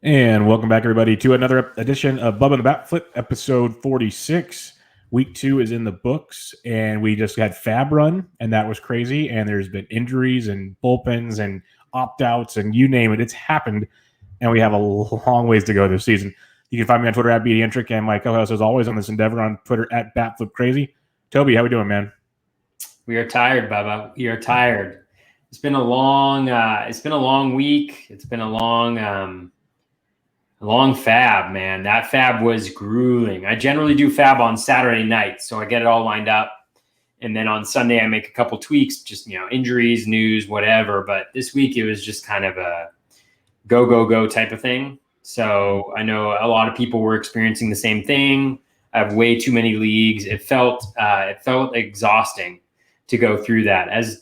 And welcome back, everybody, to another edition of Bubba and the BatFlip, episode 46. Week 2 is in the books, and we just had Fab run, and that was crazy. And there's been injuries and bullpens and opt-outs and you name it. It's happened, and we have a long ways to go this season. You can find me on Twitter at BDentric, and my co-host, as always, on this endeavor on Twitter at BatFlipCrazy. Toby, how we doing, man? We are tired, Bubba. We are tired. It's been a long week. It's been a long fab, man. That fab was grueling. I generally do fab on Saturday night, so I get it all lined up. And then on Sunday, I make a couple tweaks, just, injuries, news, whatever. But this week, it was just kind of a go type of thing. So I know a lot of people were experiencing the same thing. I have way too many leagues. It felt exhausting to go through that. As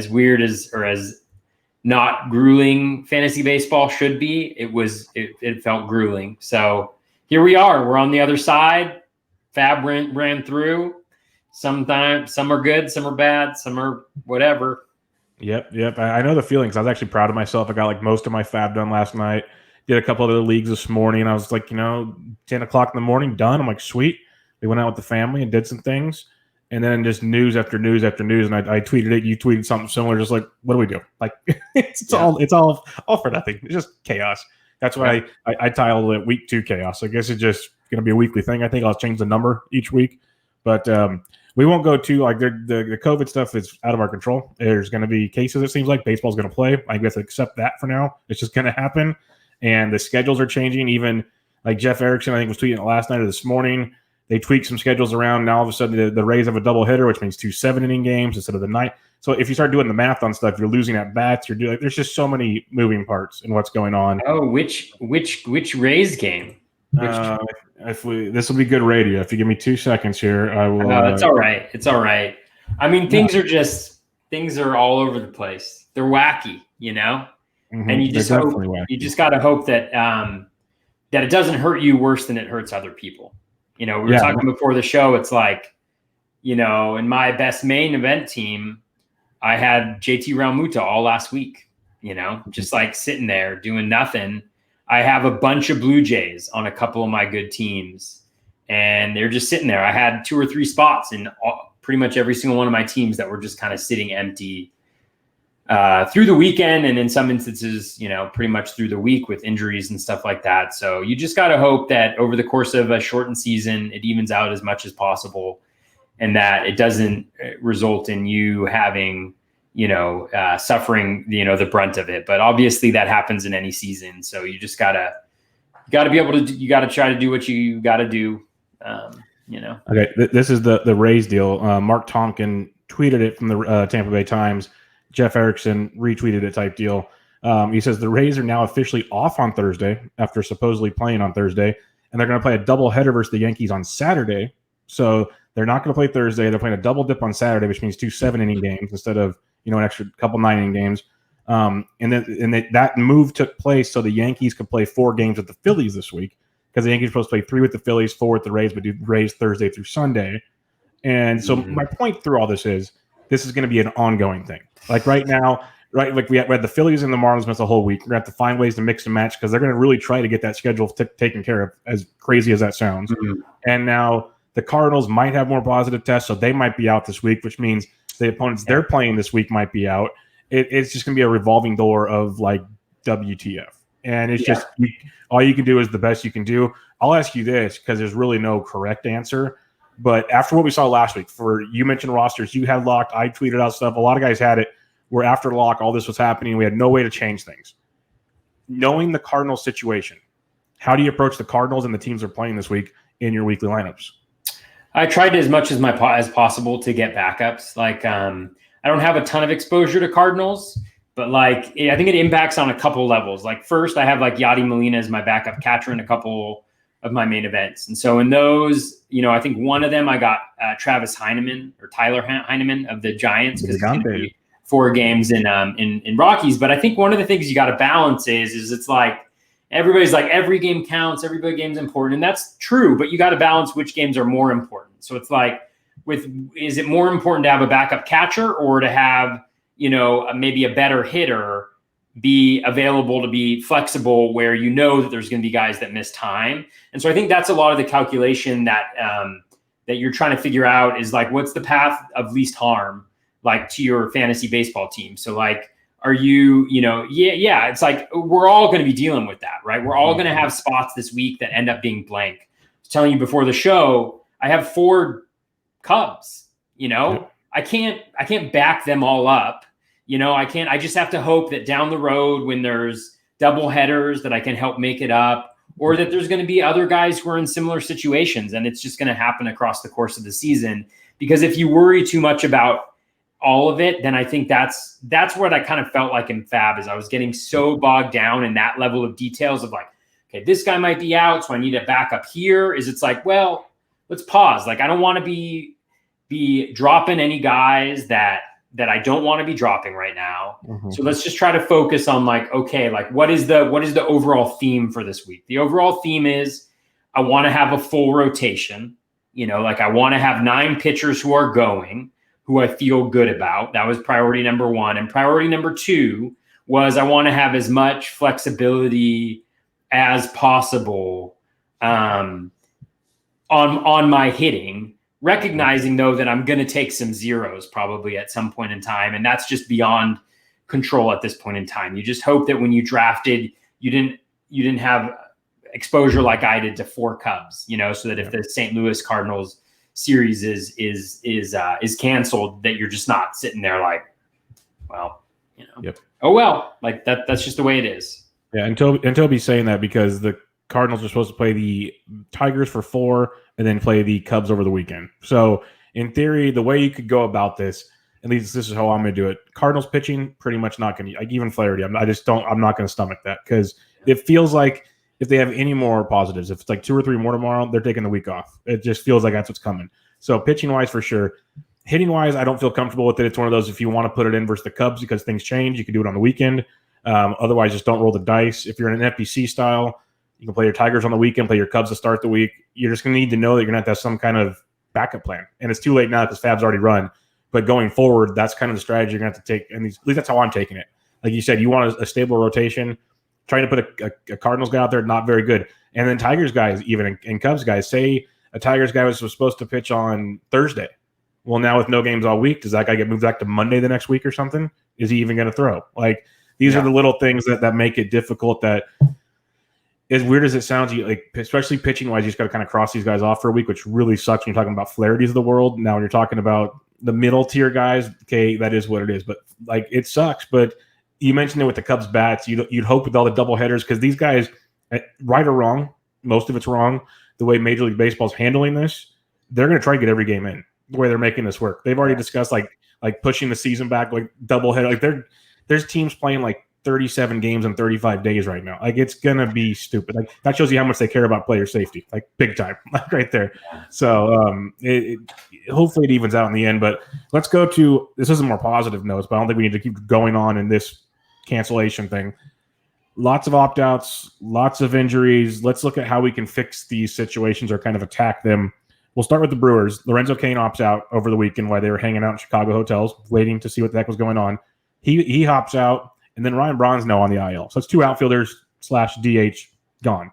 weird as not grueling fantasy baseball should be, it felt grueling. So here we are. We're on the other side. Fab ran through. Sometimes some are good, some are bad, some are whatever. Yep. I know the feelings. I was actually proud of myself. I got most of my fab done last night. Did a couple of other leagues this morning. I was 10 o'clock in the morning, done. I'm like, sweet. We went out with the family and did some things. And then just news after news after news. And I tweeted it. You tweeted something similar. Just like, what do we do? It's all for nothing. It's just chaos. That's why I titled it Week 2 Chaos. I guess it's just going to be a weekly thing. I think I'll change the number each week. But we won't go to the COVID stuff is out of our control. There's going to be cases, it seems like. Baseball's going to play. I guess accept that for now. It's just going to happen. And the schedules are changing. Even like Jeff Erickson, I think, was tweeting it last night or this morning. They tweaked some schedules around. Now all of a sudden the Rays have a double hitter, which means 2 7-inning games instead of the 9. So if you start doing the math on stuff, you're losing at bats. There's just so many moving parts in what's going on. Oh, which Rays game? This will be good radio. If you give me 2 seconds here, I will. No, it's all right. It's all right. I mean, things are all over the place. They're wacky, Mm-hmm. And you just got to hope that that it doesn't hurt you worse than it hurts other people. We were talking before the show. It's like, in my best main event team, I had JT Realmuto all last week, just like sitting there doing nothing. I have a bunch of Blue Jays on a couple of my good teams, and they're just sitting there. I had 2 or 3 spots in pretty much every single one of my teams that were just kind of sitting empty through the weekend, and in some instances, pretty much through the week with injuries and stuff like that. So you just got to hope that over the course of a shortened season, it evens out as much as possible, and that it doesn't result in you having, suffering, the brunt of it. But obviously that happens in any season. So you just gotta be able to, you got to try to do what you got to do. Okay. This is the Rays deal. Mark Tonkin tweeted it from the Tampa Bay Times. Jeff Erickson retweeted it type deal. He says the Rays are now officially off on Thursday after supposedly playing on Thursday, and they're going to play a doubleheader versus the Yankees on Saturday. So they're not going to play Thursday. They're playing a double dip on Saturday, which means 2 7-inning games instead of an extra couple 9-inning games. That move took place so the Yankees could play 4 games with the Phillies this week, because the Yankees are supposed to play 3 with the Phillies, 4 with the Rays, but do Rays Thursday through Sunday. And so my point through all this is this is going to be an ongoing thing. Like right now, we had the Phillies and the Marlins miss a whole week. We're going to have to find ways to mix and match because they're going to really try to get that schedule taken care of, as crazy as that sounds. Mm-hmm. And now the Cardinals might have more positive tests, so they might be out this week, which means the opponents they're playing this week might be out. It's just going to be a revolving door of WTF. And it's just all you can do is the best you can do. I'll ask you this because there's really no correct answer. But after what we saw last week, you mentioned rosters, you had locked, I tweeted out stuff. A lot of guys had it where after lock, all this was happening. We had no way to change things. Knowing the Cardinals situation, how do you approach the Cardinals and the teams they're playing this week in your weekly lineups? I tried as much as possible to get backups. I don't have a ton of exposure to Cardinals, but I think it impacts on a couple levels. First, I have Yadi Molina as my backup catcher in a couple of my main events. And so in those, I think one of them I got Travis Heineman or Tyler Heineman of the Giants, because it's going to be 4 games in Rockies. But I think one of the things you got to balance is it's everybody's every game counts, every game's important, and that's true. But you got to balance which games are more important. So it's is it more important to have a backup catcher or to have maybe a better hitter be available, to be flexible, where you know that there's going to be guys that miss time. And so I think that's a lot of the calculation that that you're trying to figure out is like, what's the path of least harm, like, to your fantasy baseball team. So like, are you, yeah, it's like, we're all going to be dealing with that, right? We're all going to have spots this week that end up being blank. I was telling you before the show, I have 4 Cubs, Yep. I can't back them all up. I just have to hope that down the road, when there's double headers, that I can help make it up, or that there's going to be other guys who are in similar situations, and it's just going to happen across the course of the season. Because if you worry too much about all of it, then I think that's what I kind of felt like in Fab, is I was getting so bogged down in that level of details of like, okay, this guy might be out, so I need to back up here. It's like, well, let's pause. Like, I don't want to be dropping any guys that I don't want to be dropping right now. Mm-hmm. So let's just try to focus on like, okay, like what is the overall theme for this week? The overall theme is I want to have a full rotation. Like, I want to have 9 pitchers who are going, who I feel good about. That was priority number 1. And priority number 2 was I want to have as much flexibility as possible on my hitting, recognizing though that I'm going to take some zeros probably at some point in time. And that's just beyond control at this point in time. You just hope that when you drafted, you didn't have exposure like I did to 4 Cubs, so that if the St. Louis Cardinals series is canceled, that you're just not sitting there like, well, Yep. Oh, well, like that's just the way it is. Yeah. And Toby's saying that because the Cardinals are supposed to play the Tigers for 4 and then play the Cubs over the weekend. So in theory, the way you could go about this, at least this is how I'm going to do it. Cardinals pitching, pretty much not going to, like, even Flaherty. I'm not going to stomach that, because it feels like if they have any more positives, if it's like 2 or 3 more tomorrow, they're taking the week off. It just feels like that's what's coming. So pitching wise, for sure. Hitting wise, I don't feel comfortable with it. It's one of those, if you want to put it in versus the Cubs because things change, you can do it on the weekend. Otherwise, just don't roll the dice. If you're in an FPC style, you can play your Tigers on the weekend, play your Cubs to start the week. You're just going to need to know that you're going to have some kind of backup plan. And it's too late now because Fab's already run. But going forward, that's kind of the strategy you're going to have to take. And at least that's how I'm taking it. Like you said, you want a stable rotation. Trying to put a Cardinals guy out there, not very good. And then Tigers guys, even and Cubs guys, say a Tigers guy was supposed to pitch on Thursday. Well, now with no games all week, does that guy get moved back to Monday the next week or something? Is he even going to throw? Like, these are the little things that make it difficult. That, as weird as it sounds, you like, especially pitching wise, you just got to kind of cross these guys off for a week, which really sucks when you're talking about Flaherty's of the world. Now, when you're talking about the middle tier guys, okay, that is what it is. But like, it sucks. But you mentioned it with the Cubs bats. You'd hope with all the double headers, because these guys, right or wrong, most of it's wrong, the way Major League Baseball is handling this, they're going to try to get every game in the way they're making this work. They've already discussed like pushing the season back, like double header. Like there's teams playing like 37 games in 35 days right now. Like, it's going to be stupid. Like, that shows you how much they care about player safety, like big time, like right there. So hopefully it evens out in the end. But let's go to, this is a more positive notes, but I don't think we need to keep going on in this cancellation thing. Lots of opt-outs, lots of injuries. Let's look at how we can fix these situations or kind of attack them. We'll start with the Brewers. Lorenzo Cain opts out over the weekend while they were hanging out in Chicago hotels, waiting to see what the heck was going on. He hops out, and then Ryan Braun's now on the IL. So it's 2 outfielders / DH gone.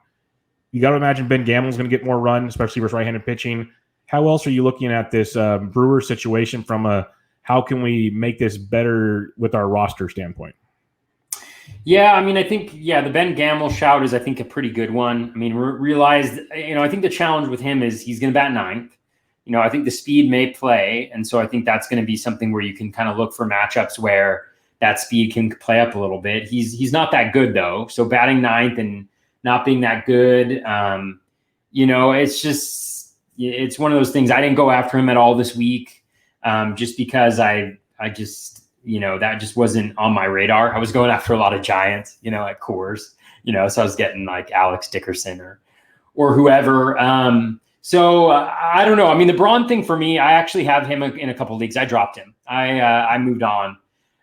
You got to imagine Ben Gamble's going to get more run, especially versus right-handed pitching. How else are you looking at this Brewer situation from a how can we make this better with our roster standpoint? Yeah, I mean, I think, the Ben Gamble shout is, I think, a pretty good one. I mean, realize, I think the challenge with him is he's going to bat 9th. I think the speed may play. And so I think that's going to be something where you can kind of look for matchups where that speed can play up a little bit. He's not that good, though. So batting 9th and not being that good, it's one of those things. I didn't go after him at all this week just because I just, that just wasn't on my radar. I was going after a lot of Giants, at Coors, so I was getting like Alex Dickerson or whoever. So I don't know. I mean, the Braun thing for me, I actually have him in a couple of leagues. I dropped him. I moved on.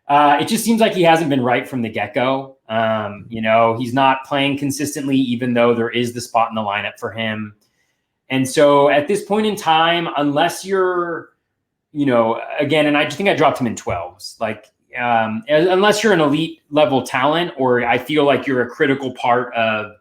It just seems like he hasn't been right from the get-go. He's not playing consistently, even though there is the spot in the lineup for him. And so at this point in time, unless you're, again, and I just think I dropped him in 12s. Like, unless you're an elite level talent, or I feel like you're a critical part of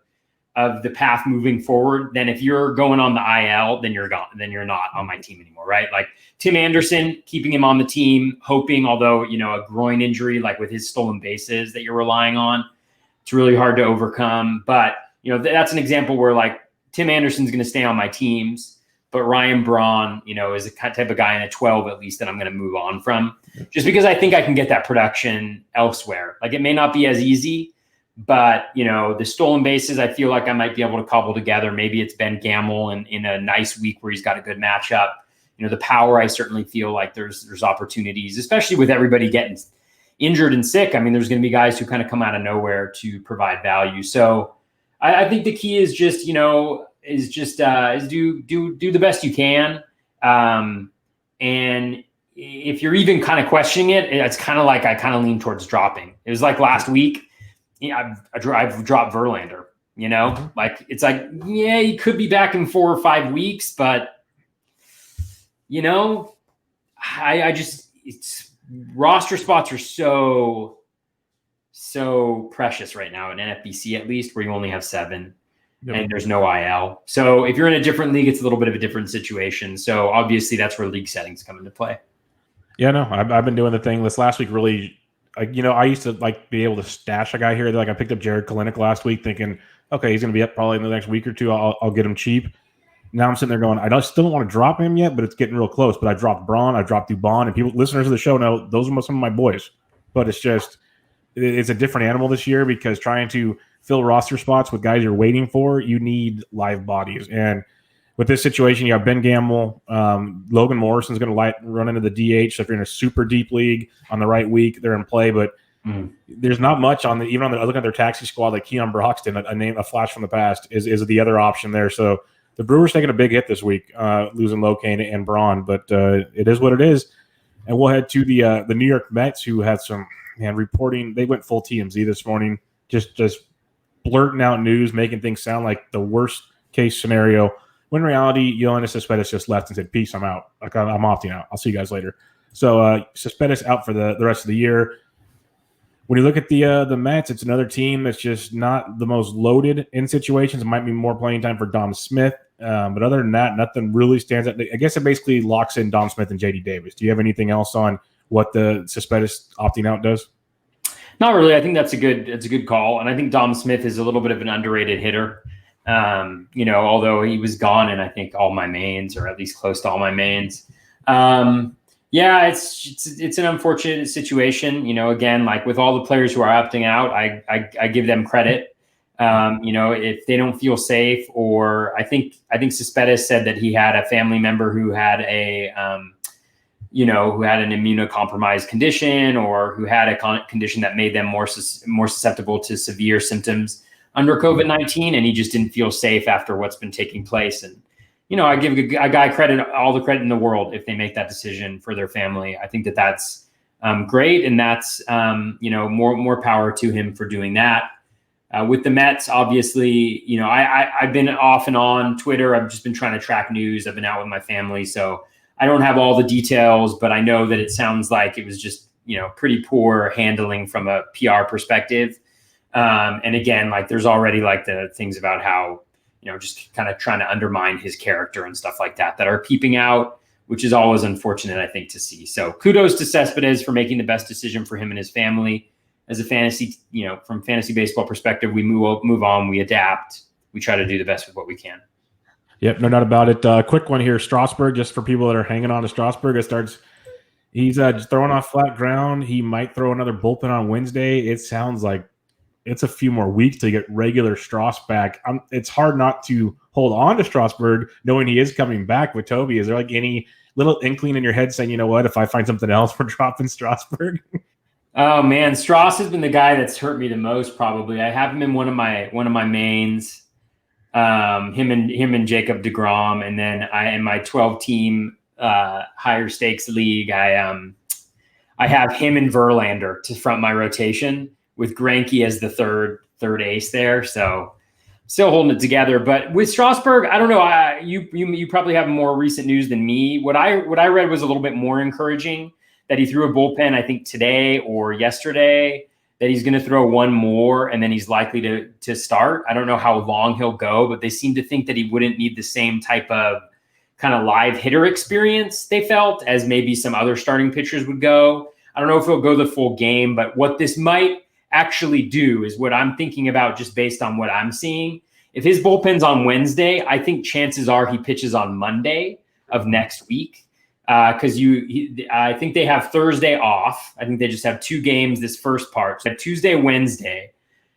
the path moving forward, then if you're going on the IL, then you're gone. Then you're not on my team anymore, right? Like Tim Anderson, keeping him on the team, hoping, although, a groin injury, like with his stolen bases that you're relying on, it's really hard to overcome. But, that's an example where like Tim Anderson's going to stay on my teams, but Ryan Braun, is a type of guy in a 12 at least that I'm going to move on from, just because I think I can get that production elsewhere. Like it may not be as easy, but the stolen bases, I feel like I might be able to cobble together. Maybe it's Ben Gamble in a nice week where he's got a good matchup. The power, I certainly feel like there's opportunities, especially with everybody getting injured and sick. I mean, there's going to be guys who kind of come out of nowhere to provide value. So I think the key is just, is do the best you can. And if you're even kind of questioning it, it's kind of like I kind of lean towards dropping. It was like last week, I've dropped Verlander, like it's like, yeah, he could be back in 4 or 5 weeks, but I just, it's roster spots are so precious right now in NFBC, at least, where you only have 7 and there's no IL. So if you're in a different league, it's a little bit of a different situation. So obviously that's where league settings come into play. Yeah, no, I've been doing the thing this last week. Really, I used to like be able to stash a guy here. Like I picked up Jared Kalenic last week thinking, okay, he's going to be up probably in the next week or two. I'll get him cheap. Now I'm sitting there going, still don't want to drop him yet, but it's getting real close. But I dropped Braun, I dropped Dubon, and listeners of the show know those are some of my boys. But it's just, it's a different animal this year because trying to fill roster spots with guys you're waiting for, you need live bodies. And with this situation, you have Ben Gamble, Logan Morrison's going to run into the DH. So if you're in a super deep league on the right week, they're in play. But there's not much on even on the looking at their taxi squad, like Keon Broxton, a flash from the past, is the other option there. So the Brewers taking a big hit this week, losing Locane and Braun, but it is what it is. And we'll head to the New York Mets, who had some reporting. They went full TMZ this morning, just blurting out news, making things sound like the worst case scenario. When in reality, Yoenis Cespedes just left and said, "Peace, I'm out. Like I'm opting out. I'll see you guys later." So Cespedes out for the rest of the year. When you look at the Mets, it's another team that's just not the most loaded in situations. It might be more playing time for Dom Smith. But other than that, nothing really stands out. I guess it basically locks in Dom Smith and JD Davis. Do you have anything else on what the Cespedes opting out does? Not really. I think that's a good call. And I think Dom Smith is a little bit of an underrated hitter. Although he was gone in, I think, all my mains, or at least close to all my mains. Yeah, it's an unfortunate situation. Again, like with all the players who are opting out, I give them credit. If they don't feel safe, or I think Cespedes said that he had a family member who had an immunocompromised condition, or who had a condition that made them more susceptible to severe symptoms under COVID-19, and he just didn't feel safe after what's been taking place. And I give a guy all the credit in the world if they make that decision for their family. I think that's great, and that's more power to him for doing that. With the Mets, obviously, I've been off and on Twitter. I've just been trying to track news. I've been out with my family, so I don't have all the details, but I know that it sounds like it was just, pretty poor handling from a PR perspective. And again, like there's already like the things about how, just kind of trying to undermine his character and stuff like that are peeping out, which is always unfortunate, I think, to see. So kudos to Cespedes for making the best decision for him and his family. As a fantasy, from fantasy baseball perspective, we move on, we adapt, we try to do the best with what we can. Yep, no doubt about it. Quick one here, Strasburg, just for people that are hanging on to Strasburg. He's just throwing off flat ground. He might throw another bullpen on Wednesday. It sounds like it's a few more weeks to get regular Strauss back. It's hard not to hold on to Strasburg, knowing he is coming back with Toby. Is there like any little inkling in your head saying, if I find something else, we're dropping Strasburg? Oh man, Strauss has been the guy that's hurt me the most. Probably, I have him in one of my mains. Him and Jacob deGrom, and then in my 12-team higher stakes league, I have him and Verlander to front my rotation with Greinke as the third ace there. So still holding it together. But with Strasburg, I don't know. You probably have more recent news than me. What I read was a little bit more encouraging. that he threw a bullpen, I think today or yesterday, that he's going to throw one more and then he's likely to start. I don't know how long he'll go, but they seem to think that he wouldn't need the same type of kind of live hitter experience, they felt, as maybe some other starting pitchers would go. I don't know if he'll go the full game, but what this might actually do is what I'm thinking about just based on what I'm seeing. If his bullpen's on Wednesday, I think chances are he pitches on Monday of next week. Because I think they have Thursday off. I think they just have 2 games this first part. So Tuesday, Wednesday.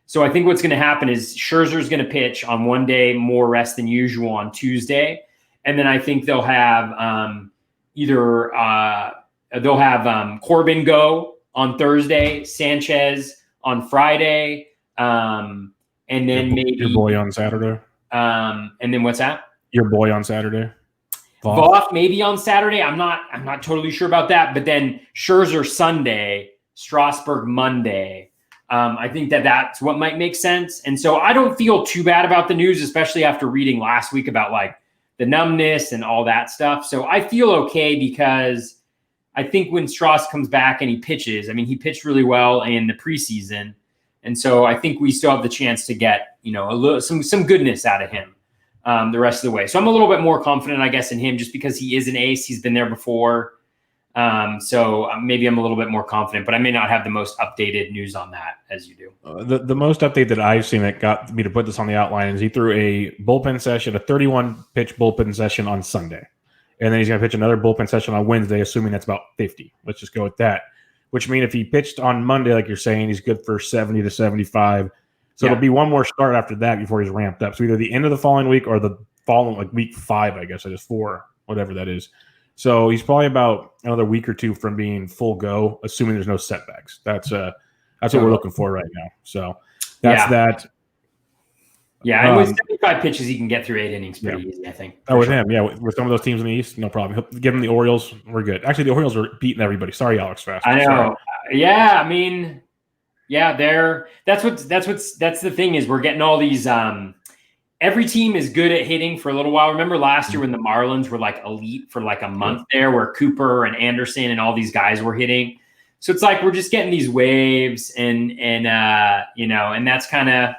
So I think what's going to happen is Scherzer's going to pitch on one day, more rest than usual on Tuesday, and then I think they'll have Corbin go on Thursday, Sanchez on Friday, and then maybe your boy on Saturday. And then what's that? Your boy on Saturday. Voth maybe on Saturday. I'm not totally sure about that. But then Scherzer Sunday, Strasburg Monday. I think that's what might make sense. And so I don't feel too bad about the news, especially after reading last week about like the numbness and all that stuff. So I feel okay because I think when Strauss comes back and he pitches, I mean, he pitched really well in the preseason. And so I think we still have the chance to get, some goodness out of him the rest of the way. So I'm a little bit more confident, I guess, in him just because he is an ace. He's been there before. So maybe I'm a little bit more confident, but I may not have the most updated news on that as you do. The most update that I've seen that got me to put this on the outline is he threw a bullpen session, a 31-pitch bullpen session on Sunday. And then he's going to pitch another bullpen session on Wednesday, assuming that's about 50. Let's just go with that. Which means if he pitched on Monday, like you're saying, he's good for 70 to 75. So it'll be one more start after that before he's ramped up. So either the end of the following week or the following, like week 5, I guess, it is 4, whatever that is. So he's probably about another week or 2 from being full go, assuming there's no setbacks. That's what we're looking for right now. So that's that. Yeah, and with 75 pitches, he can get through 8 innings pretty easy, I think. With him, with some of those teams in the East, no problem. Give him the Orioles, we're good. Actually, the Orioles are beating everybody. Sorry, Alex Fast. I know. Sorry. Yeah, I mean, that's the thing is we're getting all these. Every team is good at hitting for a little while. Remember last year when the Marlins were like elite for like a month there, where Cooper and Anderson and all these guys were hitting. So it's like we're just getting these waves, and that's kind of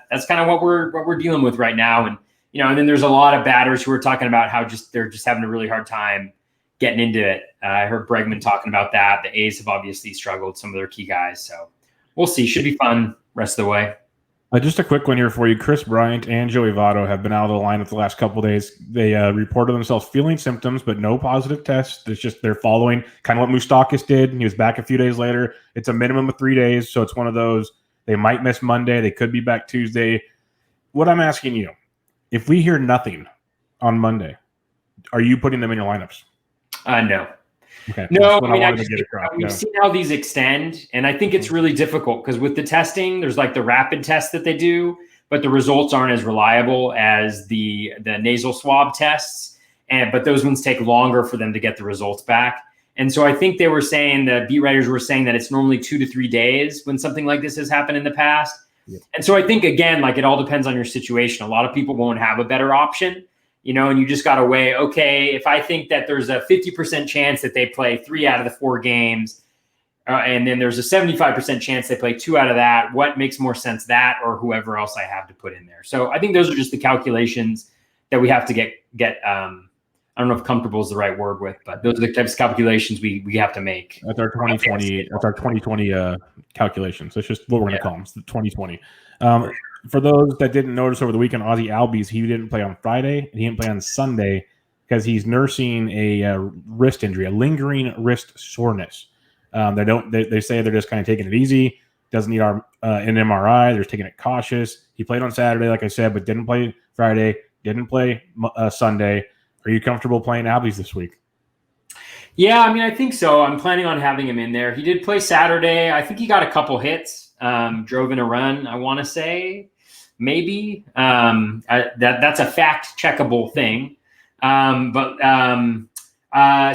what we're dealing with right now. And and then there's a lot of batters who are talking about how they're just having a really hard time getting into it. I heard Bregman talking about that. The A's have obviously struggled, some of their key guys. So we'll see. Should be fun rest of the way. Just a quick one here for you. Chris Bryant and Joey Votto have been out of the lineup the last couple of days. They reported themselves feeling symptoms, but no positive tests. It's just they're following kind of what Moustakas did. He was back a few days later. It's a minimum of 3 days, so it's one of those. They might miss Monday. They could be back Tuesday. What I'm asking you, if we hear nothing on Monday, are you putting them in your lineups? No. Okay. No, we've seen how these extend, and I think it's really difficult because with the testing, there's like the rapid test that they do, but the results aren't as reliable as the nasal swab tests, but those ones take longer for them to get the results back. And so I think they were saying, the beat writers were saying that it's normally 2 to 3 days when something like this has happened in the past. Yep. And so I think, again, like it all depends on your situation. A lot of people won't have a better option. And you just got to weigh, okay, if I think that there's a 50% chance that they play 3 out of the 4 games, and then there's a 75% chance they play 2 out of that, what makes more sense, that or whoever else I have to put in there? So I think those are just the calculations that we have to get I don't know if comfortable is the right word with, but those are the types of calculations we have to make. That's our 2020. That's our 2020 calculations. That's just what we're going to call them. It's the 2020. For those that didn't notice over the weekend, Ozzie Albies, he didn't play on Friday and he didn't play on Sunday because he's nursing a wrist injury, a lingering wrist soreness. They say they're just kind of taking it easy. Doesn't need an MRI. They're taking it cautious. He played on Saturday, like I said, but didn't play Friday. Didn't play Sunday. Are you comfortable playing Albies this week? Yeah, I mean, I think so. I'm planning on having him in there. He did play Saturday. I think he got a couple hits. Drove in a run, I want to say. Maybe that's a fact checkable thing.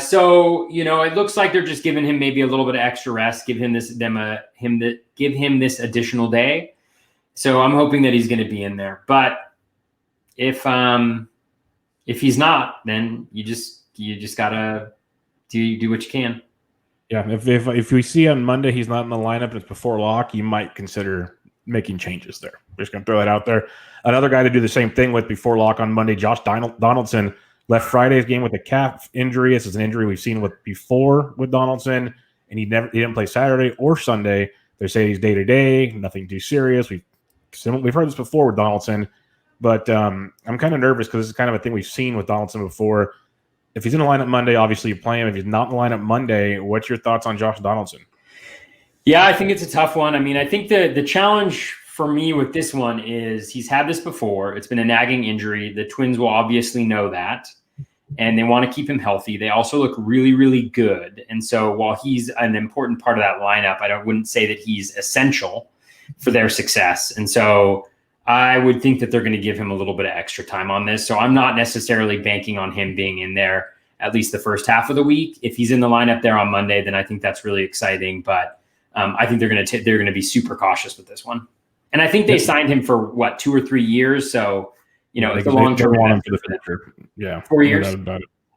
So it looks like they're just giving him maybe a little bit of extra rest, give him this additional day. So I'm hoping that he's going to be in there. But if he's not, then you just gotta do what you can. Yeah, if we see on Monday he's not in the lineup and it's before lock, you might consider making changes there. Just going to throw that out there. Another guy to do the same thing with before lock on Monday, Josh Donaldson left Friday's game with a calf injury. This is an injury we've seen before with Donaldson, and he didn't play Saturday or Sunday. They say he's day to day, nothing too serious. We've heard this before with Donaldson, but I'm kind of nervous because this is kind of a thing we've seen with Donaldson before. If he's in the lineup Monday, obviously you play him. If he's not in the lineup Monday, what's your thoughts on Josh Donaldson? Yeah, I think it's a tough one. I mean, I think the challenge for me with this one is he's had this before. It's been a nagging injury. The Twins will obviously know that, and they want to keep him healthy. They also look really, really good. And so while he's an important part of that lineup, wouldn't say that he's essential for their success. And so I would think that they're going to give him a little bit of extra time on this. So I'm not necessarily banking on him being in there at least the first half of the week. If he's in the lineup there on Monday, then I think that's really exciting. But I think they're going to be super cautious with this one. And I think they signed him for 2 or 3 years. So, it's a long-term investment for the future. Yeah. 4 years.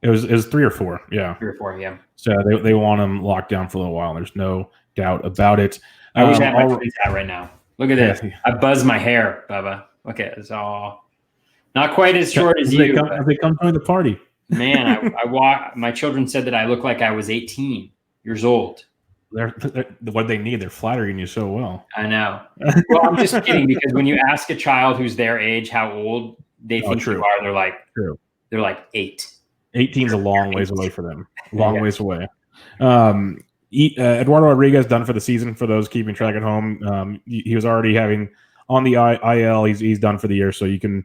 It was 3 or 4. Yeah. 3 or 4. Yeah. So they want him locked down for a little while. There's no doubt about it. I wish I had my Twins hat right now. Look at this. I buzz my hair, Bubba. Look at it. It's all not quite as short as you. They come join the party. Man, my children said that I look like I was 18 years old. They're what they need. They're flattering you so well. I know. Well, I'm just kidding, because when you ask a child who's their age how old they think you are, they're like 8. 18's a long ways away for them. Long ways away. Eduardo Rodriguez done for the season. For those keeping track at home, he was already having on the IL. He's done for the year, so you can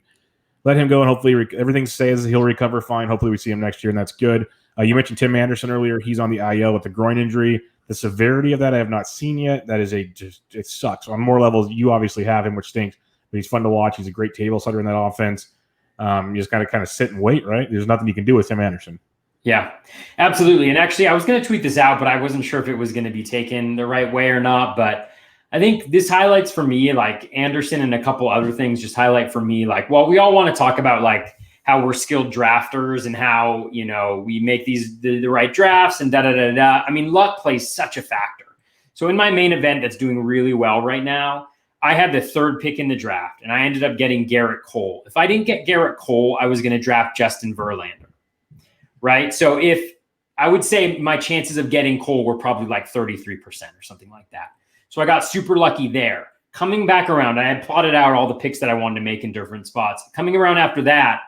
let him go, and hopefully everything says he'll recover fine. Hopefully we see him next year, and that's good. You mentioned Tim Anderson earlier. He's on the IL with a groin injury. The severity of that I have not seen yet. That is it sucks. On more levels, you obviously have him, which stinks, but he's fun to watch. He's a great table setter in that offense. You just got to kind of sit and wait, right? There's nothing you can do with Tim Anderson. Yeah, absolutely. And actually, I was going to tweet this out, but I wasn't sure if it was going to be taken the right way or not. But I think this highlights for me, like Anderson and a couple other things just highlight for me, like, well, we all want to talk about like how we're skilled drafters and how, we make the right drafts and da-da-da-da. I mean, luck plays such a factor. So in my main event that's doing really well right now, I had the 3rd pick in the draft, and I ended up getting Garrett Cole. If I didn't get Garrett Cole, I was going to draft Justin Verlander, right? So if I would say my chances of getting Cole were probably like 33% or something like that. So I got super lucky there. Coming back around, I had plotted out all the picks that I wanted to make in different spots. Coming around after that,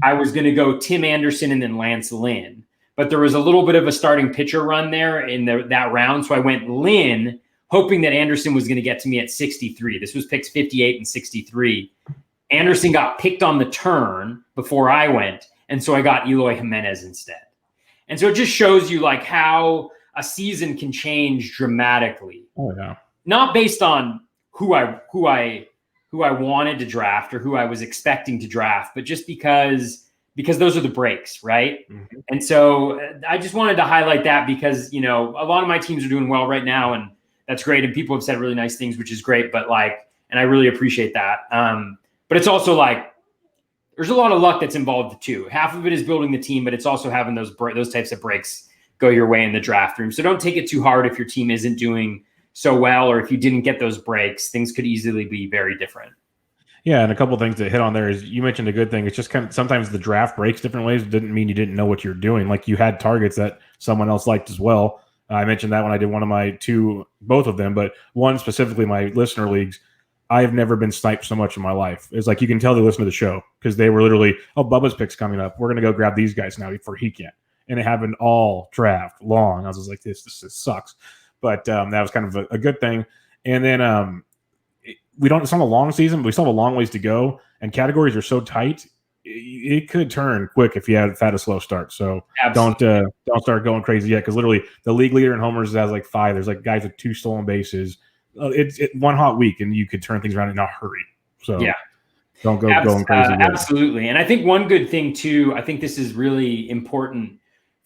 I was going to go Tim Anderson and then Lance Lynn. But there was a little bit of a starting pitcher run there in that round. So I went Lynn, hoping that Anderson was going to get to me at 63. This was picks 58 and 63. Anderson got picked on the turn before I went. And so I got Eloy Jimenez instead. And so it just shows you like how a season can change dramatically. Oh, yeah. Not based on who I wanted to draft or who I was expecting to draft, but just because those are the breaks, right? Mm-hmm. And so I just wanted to highlight that because, a lot of my teams are doing well right now, and that's great. And people have said really nice things, which is great, but and I really appreciate that. But it's also like, there's a lot of luck that's involved too. Half of it is building the team, but it's also having those types of breaks go your way in the draft room. So don't take it too hard if your team isn't doing so well, or if you didn't get those breaks, things could easily be very different. Yeah, and a couple of things to hit on there is you mentioned a good thing. It's just kind of sometimes the draft breaks different ways. It didn't mean you didn't know what you're doing. Like you had targets that someone else liked as well. I mentioned that when I did one of my both of them, but one specifically, my listener leagues, I have never been sniped so much in my life. It's like you can tell they listen to the show because they were literally, Bubba's pick's coming up. We're going to go grab these guys now before he can. And it happened all draft long. I was just like, this sucks. But that was kind of a good thing. And then it's not a long season, but we still have a long ways to go. And categories are so tight, it could turn quick if you had a slow start. So don't start going crazy yet, because literally the league leader in homers has like 5. There's like guys with 2 stolen bases. It's one hot week, and you could turn things around in a hurry. So yeah, don't go going crazy. Absolutely. And I think one good thing too, I think this is really important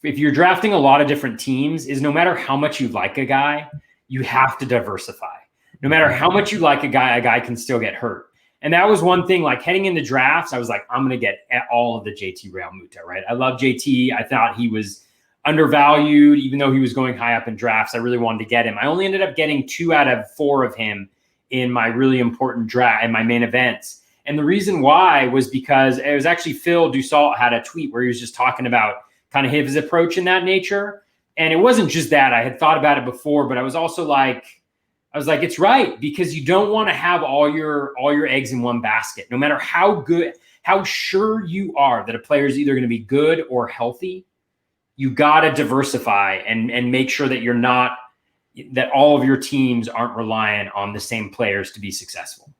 if you're drafting a lot of different teams, is no matter how much you like a guy, you have to diversify. No matter how much you like a guy can still get hurt. And that was one thing, like heading into drafts, I was like, I'm going to get all of the JT Realmuto, right? I love JT. I thought he was undervalued, even though he was going high up in drafts. I really wanted to get him. I only ended up getting 2 out of 4 of him in my really important draft and my main events. And the reason why was because it was actually Phil Dussault had a tweet where he was just talking about kind of his approach in that nature. And it wasn't just that. I had thought about it before, but I was also like, it's right, because you don't want to have all your eggs in one basket. No matter how sure you are that a player is either going to be good or healthy, you got to diversify and make sure that that all of your teams aren't reliant on the same players to be successful.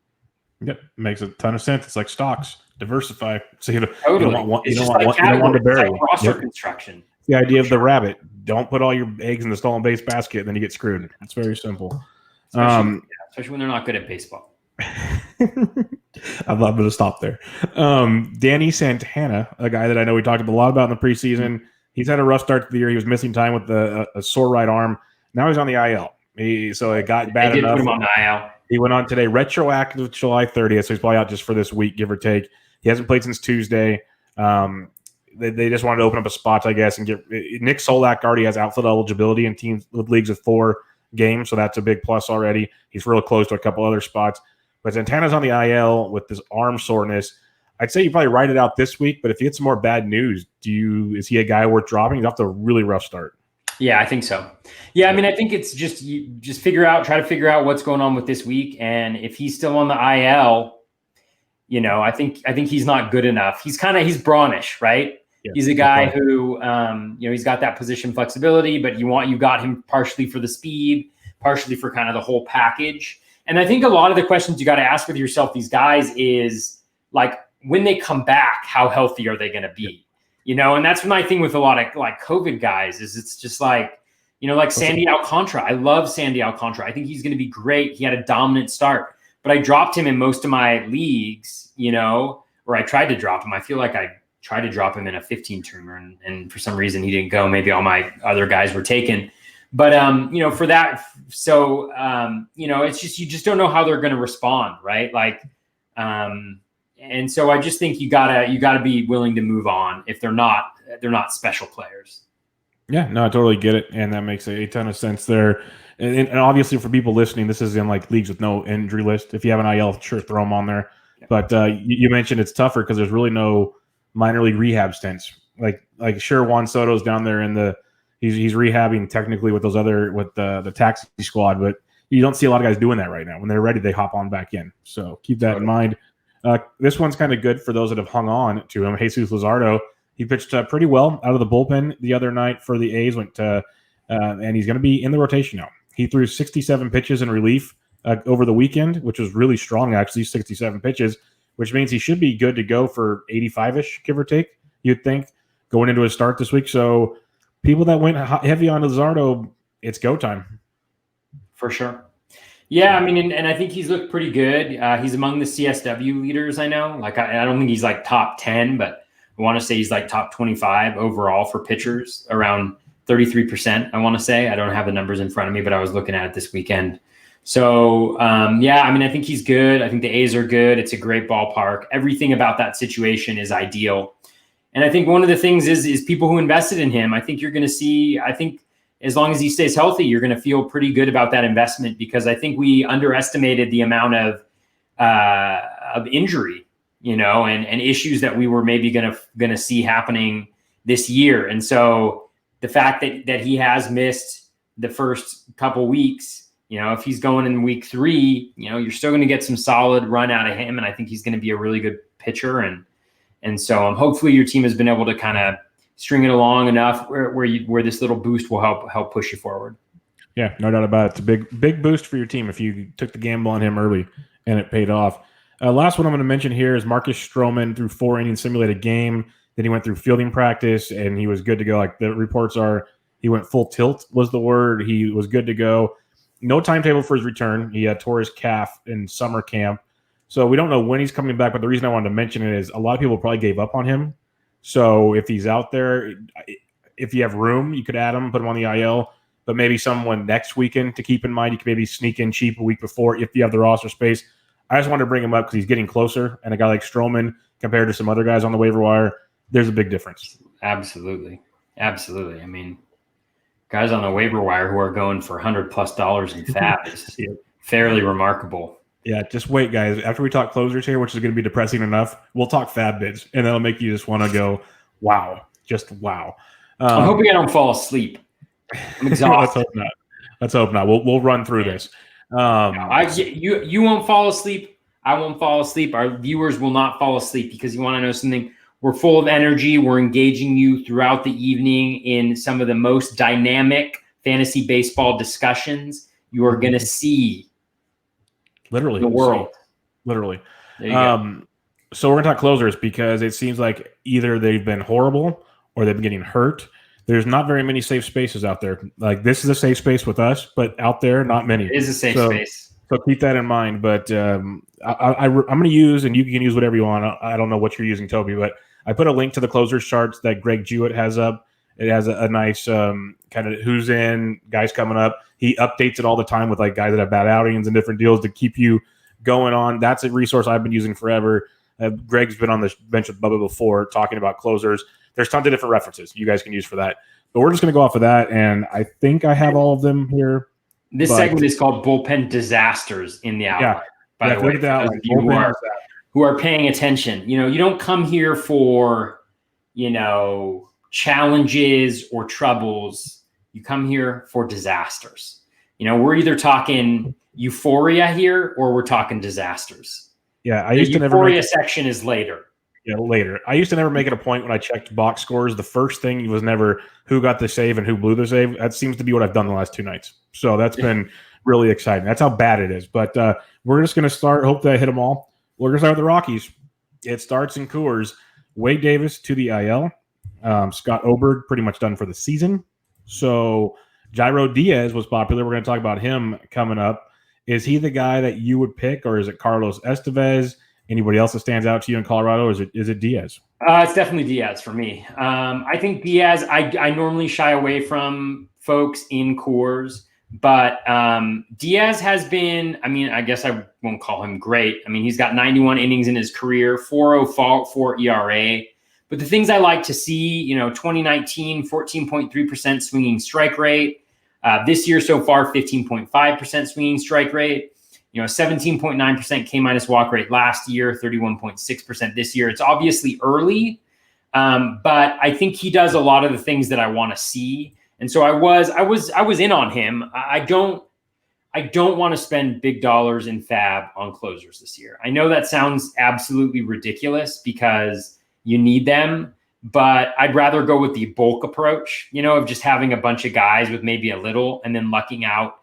Yep, makes a ton of sense. It's like stocks, diversify. So you don't want to bury like roster construction. The idea of the rabbit. Don't put all your eggs in the stolen base basket, and then you get screwed. It's very simple. Especially when they're not good at baseball. I'm going to stop there. Danny Santana, a guy that I know we talked a lot about in the preseason. He's had a rough start to the year. He was missing time with a sore right arm. Now he's on the IL. So it got bad enough. Put him on the IL. He went on today, retroactive July 30th, so he's probably out just for this week, give or take. He hasn't played since Tuesday. They just wanted to open up a spot, I guess, and get Nick Solak already has outfield eligibility in teams with leagues with 4 games, so that's a big plus already. He's real close to a couple other spots. But Santana's on the IL with this arm soreness. I'd say you probably write it out this week, but if you get some more bad news, is he a guy worth dropping? He's off to a really rough start. Yeah, I think so. Yeah, I mean, I think it's just try to figure out what's going on with this week, and if he's still on the IL, I think he's not good enough. He's brawnish, right? Yeah, he's a guy who, he's got that position flexibility, but you got him partially for the speed, partially for kind of the whole package. And I think a lot of the questions you got to ask with yourself, these guys, is like, when they come back, how healthy are they going to be? And that's my thing with a lot of like COVID guys is it's just like, like Sandy Alcantara. I love Sandy Alcantara. I think he's going to be great. He had a dominant start, but I dropped him in most of my leagues, or I tried to drop him. I feel like I tried to drop him in a 15-teamer and for some reason he didn't go. Maybe all my other guys were taken. But, for that, so, it's just, you just don't know how they're going to respond. Right. Like, and so I just think you gotta be willing to move on if they're not special players. Yeah, no, I totally get it. And that makes a ton of sense there. And obviously for people listening, this is in like leagues with no injury list. If you have an IL, sure, throw them on there. Yeah. But you mentioned it's tougher because there's really no minor league rehab stints. Like sure, Juan Soto's down there in he's rehabbing technically with the taxi squad, but you don't see a lot of guys doing that right now. When they're ready, they hop on back in. So keep that in mind. This one's kind of good for those that have hung on to him. Jesus Luzardo, he pitched pretty well out of the bullpen the other night for the A's, and he's going to be in the rotation now. He threw 67 pitches in relief over the weekend, which was really strong, actually, 67 pitches, which means he should be good to go for 85-ish, give or take, you'd think, going into his start this week. So people that went heavy on Luzardo, it's go time. For sure. Yeah, I mean, and I think he's looked pretty good. He's among the CSW leaders, I know. Like, I don't think he's like top 10, but I want to say he's like top 25 overall for pitchers, around 33%, I want to say. I don't have the numbers in front of me, but I was looking at it this weekend. So, yeah, I mean, I think he's good. I think the A's are good. It's a great ballpark. Everything about that situation is ideal. And I think one of the things is people who invested in him, I think you're going to see, as long as he stays healthy, you're going to feel pretty good about that investment, because I think we underestimated the amount of injury, and issues that we were maybe going to see happening this year. And so the fact that he has missed the first couple weeks, if he's going in week 3, you're still going to get some solid run out of him. And I think he's going to be a really good pitcher. And so hopefully your team has been able to kind of string it along enough where this little boost will help push you forward. Yeah, no doubt about it. It's a big boost for your team if you took the gamble on him early and it paid off. Last one I'm going to mention here is Marcus Stroman threw 4 innings simulated game. Then he went through fielding practice and he was good to go. Like the reports are, he went full tilt was the word. He was good to go. No timetable for his return. He tore his calf in summer camp. So we don't know when he's coming back. But the reason I wanted to mention it is a lot of people probably gave up on him. So if he's out there, if you have room, you could add him, put him on the IL, but maybe someone next weekend to keep in mind. You could maybe sneak in cheap a week before if you have the roster space. I just wanted to bring him up because he's getting closer, and a guy like Stroman compared to some other guys on the waiver wire, there's a big difference. Absolutely. Absolutely. I mean, guys on the waiver wire who are going for $100+ in fab is fairly remarkable. Yeah, just wait, guys. After we talk closers here, which is going to be depressing enough, we'll talk fab bids, and that'll make you just want to go, wow, just wow. I'm hoping I don't fall asleep. I'm exhausted. Let's hope not. We'll run through this. You won't fall asleep. I won't fall asleep. Our viewers will not fall asleep because you want to know something. We're full of energy. We're engaging you throughout the evening in some of the most dynamic fantasy baseball discussions you are going to see. Literally, in the world. Literally. So we're going to talk closers because it seems like either they've been horrible or they've been getting hurt. There's not very many safe spaces out there. Like, this is a safe space with us, but out there, not many. It is a safe space. So keep that in mind. But I'm going to use, and you can use whatever you want. I don't know what you're using, Toby, but I put a link to the closers charts that Greg Jewett has up. It has a nice kind of who's in, guys coming up. He updates it all the time with like guys that have bad outings and different deals to keep you going on. That's a resource I've been using forever. Greg's been on the bench with Bubba before talking about closers. There's tons of different references you guys can use for that. But we're just going to go off of that, and I think I have all of them here. This segment is called Bullpen Disasters in the Outline. By the way, for those of you who are paying attention. You don't come here for, challenges or troubles. You come here for disasters. We're either talking euphoria here or we're talking disasters. Yeah, the euphoria section is later. Yeah, later. I used to never make it a point when I checked box scores. The first thing was never who got the save and who blew the save. That seems to be what I've done the last 2 nights. So that's been really exciting. That's how bad it is. But we're just going to start. Hope that I hit them all. We're going to start with the Rockies. It starts in Coors. Wade Davis to the IL. Scott Oberg pretty much done for the season. So Jairo Diaz was popular. We're going to talk about him coming up. Is he the guy that you would pick, or is it Carlos Estevez? Anybody else that stands out to you in Colorado, or is it Diaz? It's definitely Diaz for me. I think Diaz, I normally shy away from folks in Coors, but Diaz has been, I guess I won't call him great. He's got 91 innings in his career, 4.04 ERA. But the things I like to see, 2019, 14.3% swinging strike rate. This year so far, 15.5% swinging strike rate. 17.9% K- walk rate last year, 31.6% this year. It's obviously early, but I think he does a lot of the things that I want to see. And so I was in on him. I don't want to spend big dollars in fab on closers this year. I know that sounds absolutely ridiculous because you need them, but I'd rather go with the bulk approach, of just having a bunch of guys with maybe a little and then lucking out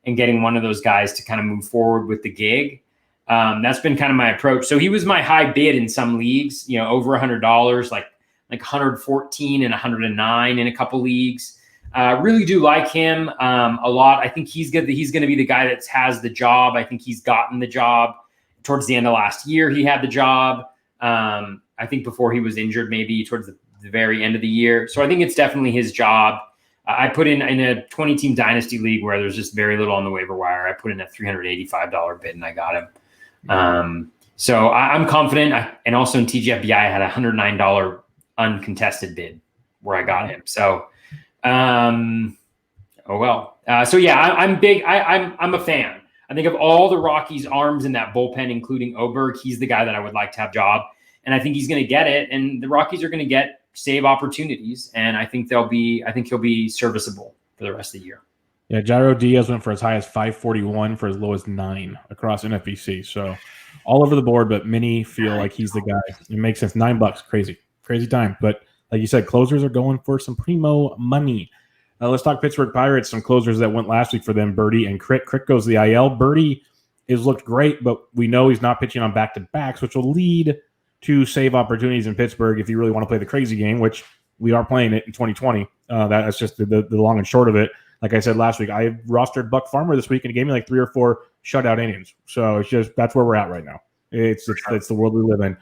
and getting one of those guys to kind of move forward with the gig. That's been kind of my approach. So he was my high bid in some leagues, over $100, like 114 and 109 in a couple leagues. Really do like him a lot. I think he's good. He's going to be the guy that has the job. I think he's gotten the job towards the end of last year. He had the job. I think before he was injured, maybe towards the very end of the year. So I think it's definitely his job. I put in a 20-team dynasty league where there's just very little on the waiver wire. I put in a $385 bid and I got him. So I'm confident. And also in TGFBI, I had a $109 uncontested bid where I got him. So, so yeah, I'm big. I'm a fan. I think of all the Rockies' arms in that bullpen, including Oberg, he's the guy that I would like to have job. And I think he's going to get it. And the Rockies are going to get save opportunities, and I think he'll be serviceable for the rest of the year. Yeah, Jairo Diaz went for as high as 541 for as low as 9 across NFBC. So all over the board, but many feel like he's the guy. It makes sense. $9, crazy time. But like you said, closers are going for some primo money. Let's talk Pittsburgh Pirates. Some closers that went last week for them: Birdie and Crick. Crick goes to the IL. Birdie has looked great, but we know he's not pitching on back-to-backs, which will lead to save opportunities in Pittsburgh if you really want to play the crazy game, which we are playing it in 2020. That's just the long and short of it. Like I said last week, I rostered Buck Farmer this week and he gave me like 3 or 4 shutout innings. So it's just that's where we're at right now. It's the world we live in.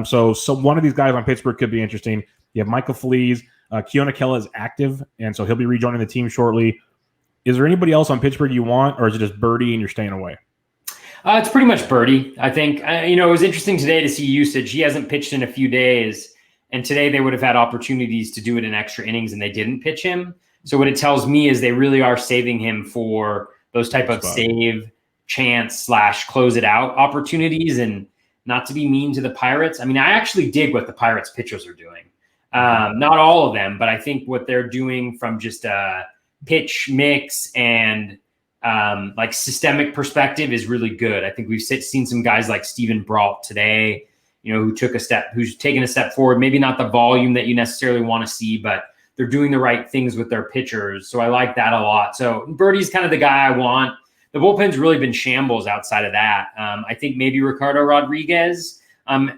So one of these guys on Pittsburgh could be interesting. You have Michael Flees. Keona Kella is active, and so he'll be rejoining the team shortly. Is there anybody else on Pittsburgh you want, or is it just Birdie and you're staying away? It's pretty much Birdie, I think. It was interesting today to see usage. He hasn't pitched in a few days, And today they would have had opportunities to do it in extra innings and they didn't pitch him. So what it tells me is they really are saving him for those type of save, chance / close it out opportunities. And not to be mean to the Pirates, I mean, I actually dig what the Pirates pitchers are doing. Not all of them, but I think what they're doing from just a pitch mix and like systemic perspective is really good. I think we've seen some guys like Steven Brault today, who's taken a step forward, maybe not the volume that you necessarily want to see, but they're doing the right things with their pitchers. So I like that a lot. So Birdie's kind of the guy I want. The bullpen's really been shambles outside of that. I think maybe Ricardo Rodriguez,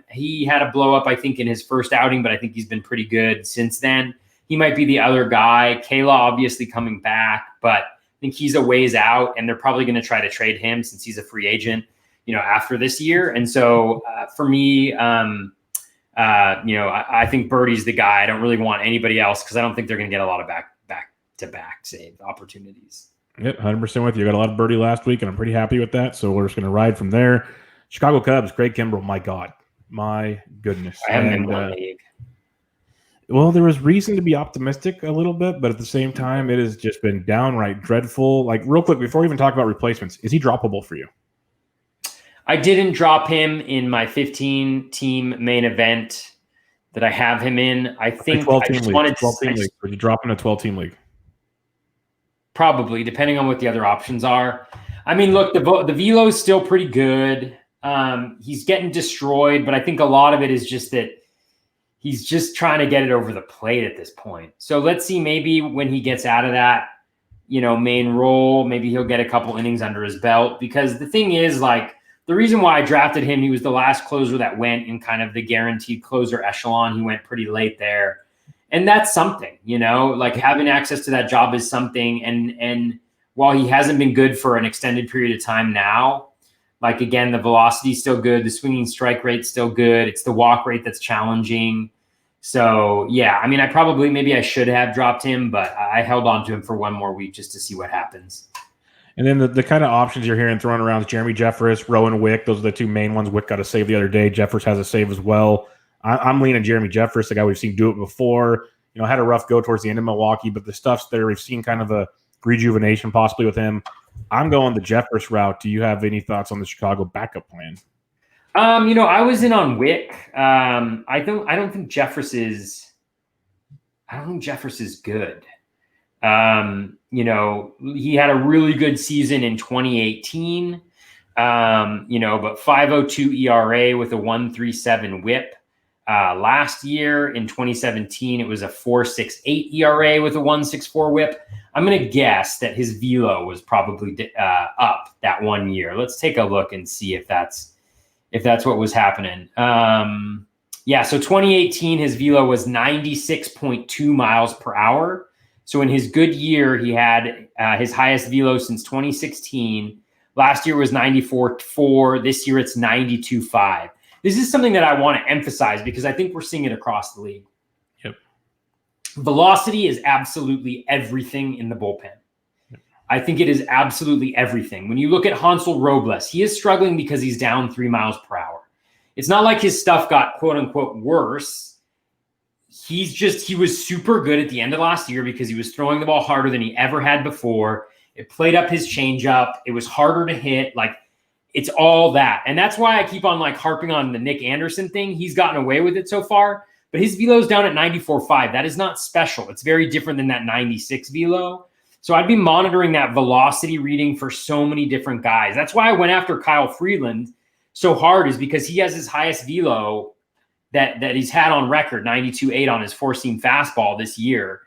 he had a blow up, I think, in his first outing, but I think he's been pretty good since then. He might be the other guy. Kayla obviously coming back, but I think he's a ways out, and they're probably going to try to trade him since he's a free agent, after this year. And so for me, I think Birdie's the guy. I don't really want anybody else because I don't think they're going to get a lot of back-to-back save opportunities. Yep, 100% with you. I got a lot of Birdie last week, and I'm pretty happy with that. So we're just going to ride from there. Chicago Cubs, Craig Kimbrell. My God, my goodness. I haven't been one league. Well, there was reason to be optimistic a little bit, but at the same time, it has just been downright dreadful. Like, real quick, before we even talk about replacements, is he droppable for you? I didn't drop him in my 15-team main event that I have him in. I think I just wanted to. 12-team league. Would you drop in a 12-team league? Probably, depending on what the other options are. I mean, look, the velo is still pretty good. He's getting destroyed, but I think a lot of it is just that he's just trying to get it over the plate at this point. So let's see, maybe when he gets out of that, main role, maybe he'll get a couple innings under his belt. Because the thing is, like, the reason why I drafted him, he was the last closer that went in kind of the guaranteed closer echelon. He went pretty late there. And that's something, like having access to that job is something. And while he hasn't been good for an extended period of time now, like, again, the velocity is still good. The swinging strike rate's still good. It's the walk rate that's challenging. So, yeah, I mean, maybe I should have dropped him, but I held on to him for one more week just to see what happens. And then the kind of options you're hearing thrown around is Jeremy Jeffress, Rowan Wick. Those are the two main ones. Wick got a save the other day. Jeffress has a save as well. I'm leaning Jeremy Jeffress, the guy we've seen do it before. Had a rough go towards the end of Milwaukee, but the stuff's there. We've seen kind of a rejuvenation possibly with him. I'm going the Jeffress route. Do you have any thoughts on the Chicago backup plan? I was in on Wick. I don't think Jeffress is good. He had a really good season in 2018. But 5.02 ERA with a 1.37 WHIP. Last year in 2017, it was a 4.68 ERA with a 1.64 WHIP. I'm going to guess that his velo was probably up that 1 year. Let's take a look and see if that's what was happening. So 2018, his velo was 96.2 miles per hour. So in his good year, he had his highest velo since 2016. Last year was 94.4. This year it's 92.5. This is something that I want to emphasize because I think we're seeing it across the league. Yep. Velocity is absolutely everything in the bullpen. Yep. I think it is absolutely everything. When you look at Hansel Robles, he is struggling because he's down 3 miles per hour. It's not like his stuff got quote unquote worse. He was super good at the end of last year because he was throwing the ball harder than he ever had before. It played up his changeup. It was harder to hit. Like, it's all that. And that's why I keep on harping on the Nick Anderson thing. He's gotten away with it so far, but his velo's down at 94.5. That is not special. It's very different than that 96 velo. So I'd be monitoring that velocity reading for so many different guys. That's why I went after Kyle Freeland so hard, is because he has his highest velo that he's had on record, 92.8 on his four-seam fastball this year.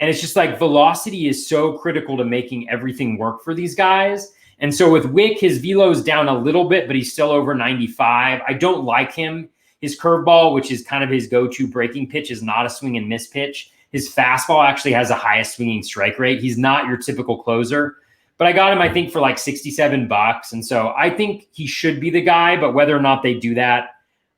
And it's just like velocity is so critical to making everything work for these guys. And so with Wick, his velo's down a little bit, but he's still over 95. I don't like him. His curveball, which is kind of his go-to breaking pitch, is not a swing and miss pitch. His fastball actually has the highest swinging strike rate. He's not your typical closer, but I got him, I think, for $67. And so I think he should be the guy, but whether or not they do that,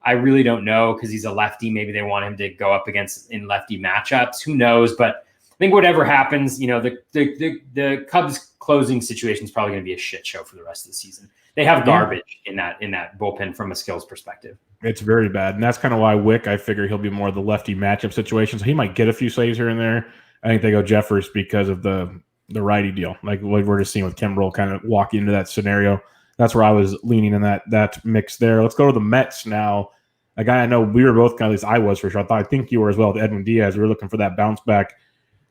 I really don't know, because he's a lefty. Maybe they want him to go up against in lefty matchups. Who knows? But think whatever happens, the Cubs closing situation is probably going to be a shit show for the rest of the season. They have garbage in that bullpen from a skills perspective. It's very bad, and that's kind of why Wick, I figure he'll be more of the lefty matchup situation. So he might get a few saves here and there. I think they go Jeffers because of the righty deal, like what we're just seeing with Kimbrel kind of walking into that scenario. That's where I was leaning in that mix there. Let's go to the Mets now. A guy I know we were both kind of, at least I was for sure. I think you were as well with Edwin Diaz. We were looking for that bounce back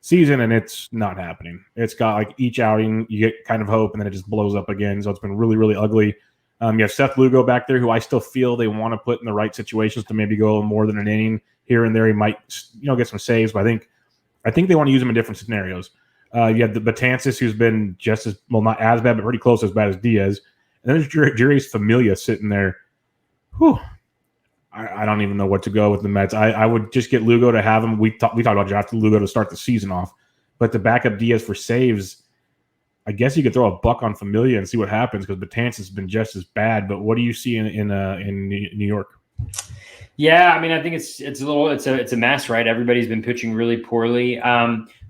season, and it's not happening. It's got like each outing you get kind of hope, and then it just blows up again. So it's been really, really ugly. You have Seth Lugo back there, who I still feel they want to put in the right situations to maybe go more than an inning here and there. He might, get some saves, but I think they want to use him in different scenarios. You have the Betances, who's been just as well, not as bad, but pretty close as bad as Diaz. And then there's Jurius Familia sitting there. Whew. I don't even know what to go with the Mets. I would just get Lugo to have him. We talked about drafting Lugo to start the season off, but to back up Diaz for saves, I guess you could throw a buck on Familia and see what happens because Betances has been just as bad. But what do you see in New York? Yeah, I mean, I think it's a mess, right? Everybody's been pitching really poorly.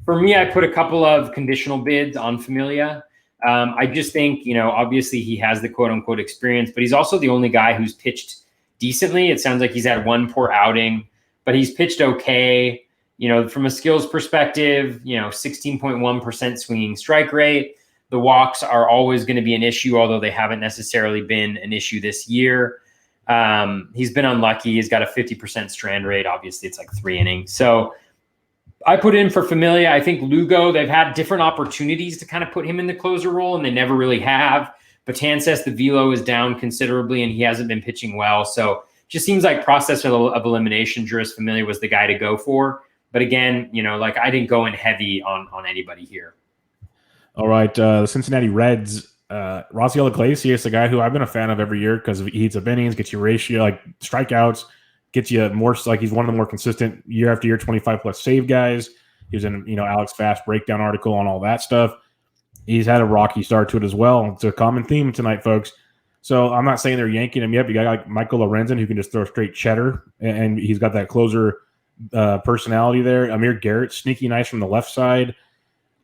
For me, I put a couple of conditional bids on Familia. I just think, obviously he has the quote unquote experience, but he's also the only guy who's pitched decently. It sounds like he's had one poor outing, but he's pitched okay. From a skills perspective, 16.1% swinging strike rate. The walks are always going to be an issue, although they haven't necessarily been an issue this year. He's been unlucky. He's got a 50% strand rate. Obviously, it's like 3 innings. So I put in for Familia. I think Lugo, they've had different opportunities to kind of put him in the closer role, and they never really have. Betances, the velo is down considerably, and he hasn't been pitching well. So just seems like process of elimination, Jurius Familia was the guy to go for. But again, I didn't go in heavy on anybody here. All right, the Cincinnati Reds, Raziel Iglesias, a guy who I've been a fan of every year because he eats up innings, gets you ratio, like strikeouts, gets you more, like he's one of the more consistent year after year 25-plus save guys. He was in, Alex Fast breakdown article on all that stuff. He's had a rocky start to it as well. It's a common theme tonight, folks. So I'm not saying they're yanking him yet. You got like Michael Lorenzen, who can just throw straight cheddar, and he's got that closer personality there. Amir Garrett, sneaky nice from the left side.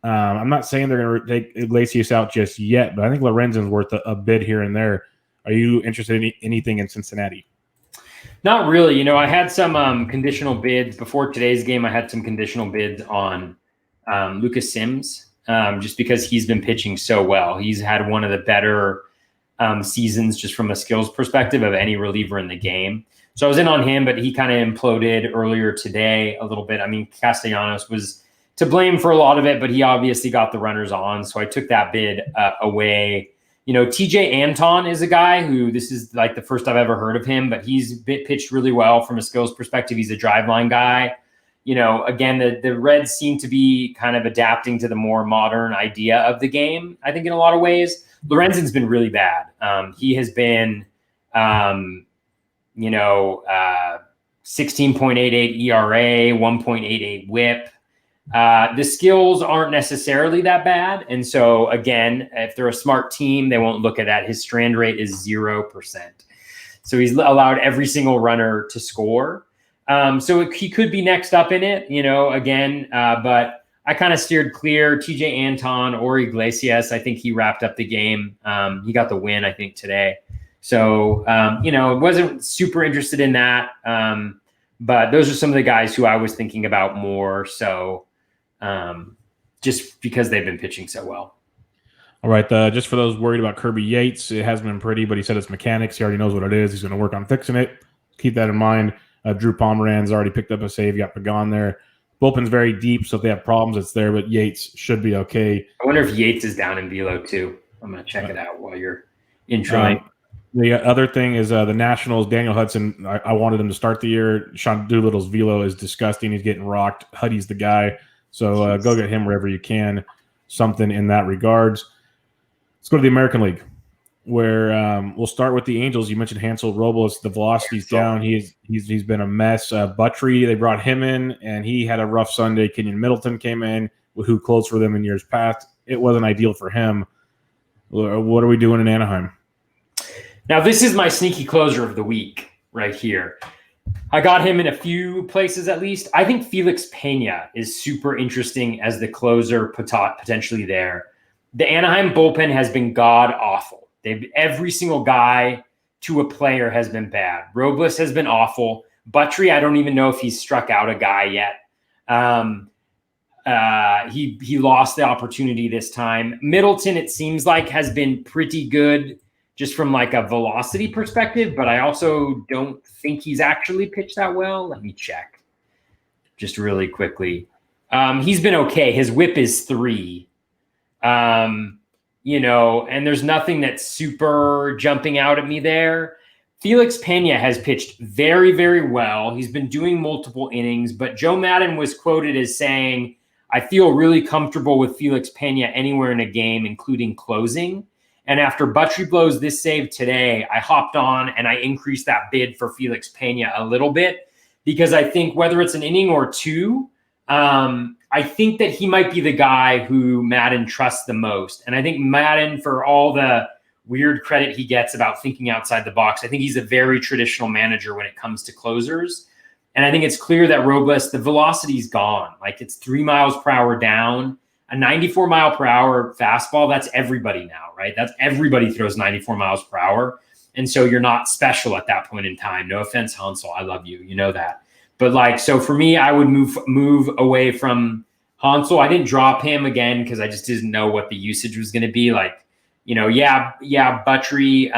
I'm not saying they're going to take Iglesias out just yet, but I think Lorenzen's worth a bid here and there. Are you interested in anything in Cincinnati? Not really. I had some conditional bids before today's game. I had some conditional bids on Lucas Sims just because he's been pitching so well. He's had one of the better seasons just from a skills perspective of any reliever in the game. So I was in on him, but he kind of imploded earlier today a little bit. I mean, Castellanos was to blame for a lot of it, but he obviously got the runners on. So I took that bid away. TJ Anton is a guy who, this is like the first I've ever heard of him, but he's pitched really well from a skills perspective. He's a driveline guy. Again, the Reds seem to be kind of adapting to the more modern idea of the game, I think, in a lot of ways. Lorenzen's been really bad. He has been, 16.88 ERA, 1.88 whip. The skills aren't necessarily that bad. And so, again, if they're a smart team, they won't look at that. His strand rate is 0%. So he's allowed every single runner to score. So he could be next up in it, again. But I kind of steered clear. TJ Anton or Iglesias, I think he wrapped up the game. He got the win, I think, today. So, wasn't super interested in that. But those are some of the guys who I was thinking about more. So just because they've been pitching so well. All right. Just for those worried about Kirby Yates, it hasn't been pretty, but he said it's mechanics. He already knows what it is. He's going to work on fixing it. Keep that in mind. Drew Pomeranz already picked up a save. You got Pagan there. Bullpen's very deep, so if they have problems, it's there, but Yates should be okay. I wonder if Yates is down in velo too. I'm going to check it out while you're introing. The other thing is the Nationals, Daniel Hudson, I wanted him to start the year. Sean Doolittle's velo is disgusting. He's getting rocked. Huddy's the guy. So go get him wherever you can. Something in that regards. Let's go to the American League, where we'll start with the Angels. You mentioned Hansel Robles. The velocity's down. He's been a mess. Buttry, they brought him in, and he had a rough Sunday. Kenyon Middleton came in, who closed for them in years past. It wasn't ideal for him. What are we doing in Anaheim? Now, this is my sneaky closer of the week right here. I got him in a few places at least. I think Felix Pena is super interesting as the closer potentially there. The Anaheim bullpen has been god awful. Every single guy to a player has been bad. Robles has been awful. Buttrey, I don't even know if he's struck out a guy yet. He lost the opportunity this time. Middleton, it seems like, has been pretty good just from like a velocity perspective, but I also don't think he's actually pitched that well. Let me check just really quickly. He's been okay. His whip is 3. And there's nothing that's super jumping out at me there. Felix Pena has pitched very, very well. He's been doing multiple innings, but Joe Maddon was quoted as saying, I feel really comfortable with Felix Pena anywhere in a game, including closing. And after Buttrey blows this save today, I hopped on and I increased that bid for Felix Pena a little bit because I think whether it's an inning or 2, I think that he might be the guy who Maddon trusts the most. And I think Maddon, for all the weird credit he gets about thinking outside the box, I think he's a very traditional manager when it comes to closers. And I think it's clear that Robles, the velocity's gone. Like it's 3 miles per hour down. A 94 mile per hour fastball, that's everybody now, right? That's everybody throws 94 miles per hour. And so you're not special at that point in time. No offense, Hansel, I love you. You know that. But like, so for me, I would move away from Hansel. I didn't drop him again because I just didn't know what the usage was going to be. Like, Buttrey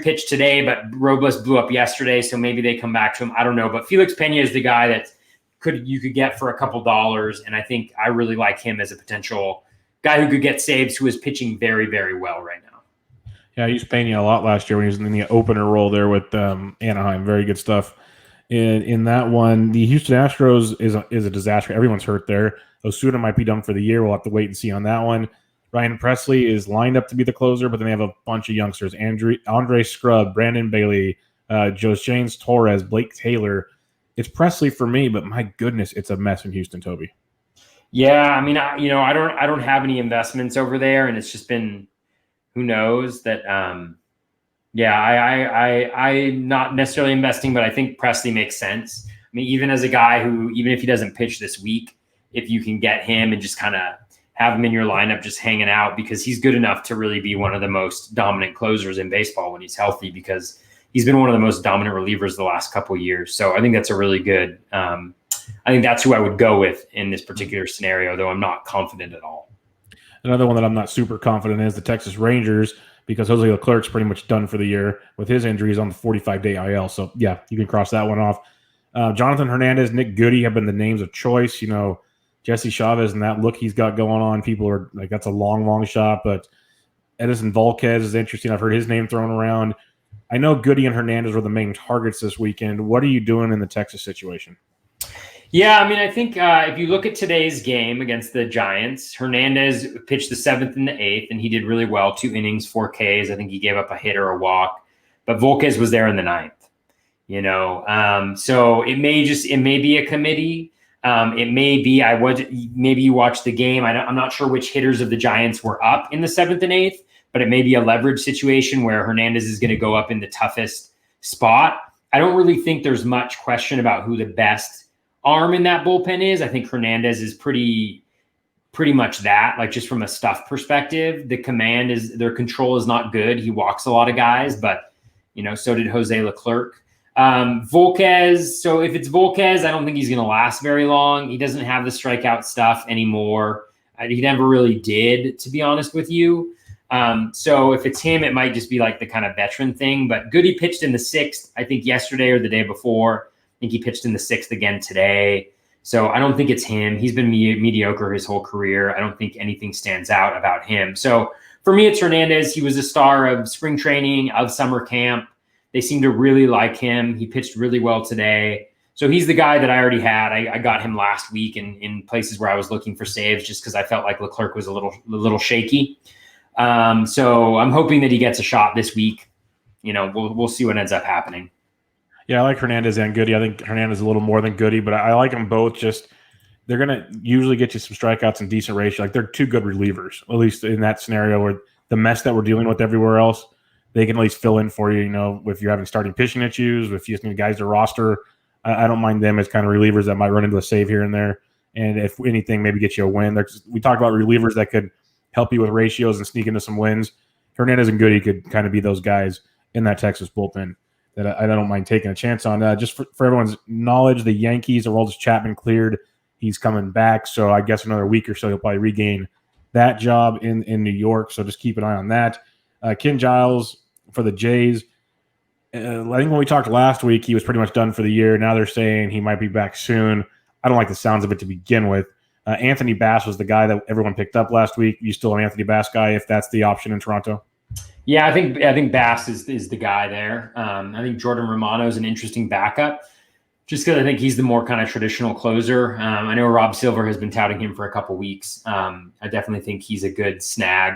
pitched today, but Robles blew up yesterday. So maybe they come back to him. I don't know. But Felix Pena is the guy that you could get for a couple dollars. And I think I really like him as a potential guy who could get saves, who is pitching very, very well right now. Yeah, I used Pena a lot last year when he was in the opener role there with Anaheim. Very good stuff. In that one, the Houston Astros is a disaster. Everyone's hurt there. Osuna might be done for the year. We'll have to wait and see on that one. Ryan Presley is lined up to be the closer, but then they have a bunch of youngsters. Andre Scrub, Brandon Bailey, James Torres, Blake Taylor. It's Presley for me, but my goodness, it's a mess in Houston, Toby. Yeah, I mean, I don't have any investments over there, and it's just been, who knows that. I'm not necessarily investing, but I think Presley makes sense. I mean, even as a guy who, even if he doesn't pitch this week, if you can get him and just kind of have him in your lineup, just hanging out, because he's good enough to really be one of the most dominant closers in baseball when he's healthy, because he's been one of the most dominant relievers the last couple of years. So I think that's a really good, I think that's who I would go with in this particular scenario, though I'm not confident at all. Another one that I'm not super confident in is the Texas Rangers, because Jose Leclerc's pretty much done for the year with his injuries on the 45-day IL. So, yeah, you can cross that one off. Jonathan Hernandez, Nick Goody have been the names of choice. Jesse Chavez and that look he's got going on. People are like, that's a long, long shot. But Edison Volquez is interesting. I've heard his name thrown around. I know Goody and Hernandez were the main targets this weekend. What are you doing in the Texas situation? Yeah, I mean, I think if you look at today's game against the Giants, Hernandez pitched the 7th and the 8th, and he did really well. 2 innings, 4 Ks. I think he gave up a hit or a walk. But Volquez was there in the 9th. So it may be a committee. It may be maybe you watched the game. I'm not sure which hitters of the Giants were up in the 7th and 8th, but it may be a leverage situation where Hernandez is going to go up in the toughest spot. I don't really think there's much question about who the best arm in that bullpen is. I think Hernandez is pretty much that, like just from a stuff perspective. Their control is not good. He walks a lot of guys, but so did Jose Leclerc. Volquez. So if it's Volquez, I don't think he's going to last very long. He doesn't have the strikeout stuff anymore. He never really did, to be honest with you. So if it's him, it might just be like the kind of veteran thing. But Goody pitched in the 6th, I think yesterday or the day before. I think he pitched in the 6th again today. So I don't think it's him. He's been mediocre his whole career. I don't think anything stands out about him. So for me, it's Hernandez. He was a star of spring training, of summer camp. They seem to really like him. He pitched really well today. So he's the guy that I already had. I got him last week in places where I was looking for saves just because I felt like Leclerc was a little shaky. So I'm hoping that he gets a shot this week. We'll see what ends up happening. Yeah, I like Hernandez and Goody. I think Hernandez is a little more than Goody, but I like them both. Just they're going to usually get you some strikeouts and decent ratio. Like they're 2 good relievers, at least in that scenario where the mess that we're dealing with everywhere else. they can at least fill in for you. You know, if you're having starting pitching issues, if you just need guys to roster, I don't mind them as kind of relievers that might run into a save here and there. And if anything, maybe get you a win. We talked about relievers that could help you with ratios and sneak into some wins. Hernandez and Goody could kind of be those guys in that Texas bullpen that I don't mind taking a chance on. Just for everyone's knowledge, the Yankees, Aroldis Chapman cleared. He's coming back, so I guess another week or so he'll probably regain that job in New York. So just keep an eye on that. Ken Giles for the Jays. I think when we talked last week, he was pretty much done for the year. Now they're saying he might be back soon. I don't like the sounds of it to begin with. Anthony Bass was the guy that everyone picked up last week. You still an Anthony Bass guy if that's the option in Toronto? Yeah, I think Bass is the guy there. I think Jordan Romano is an interesting backup, just because I think he's the more kind of traditional closer. I know Rob Silver has been touting him for a couple weeks. I definitely think he's a good snag.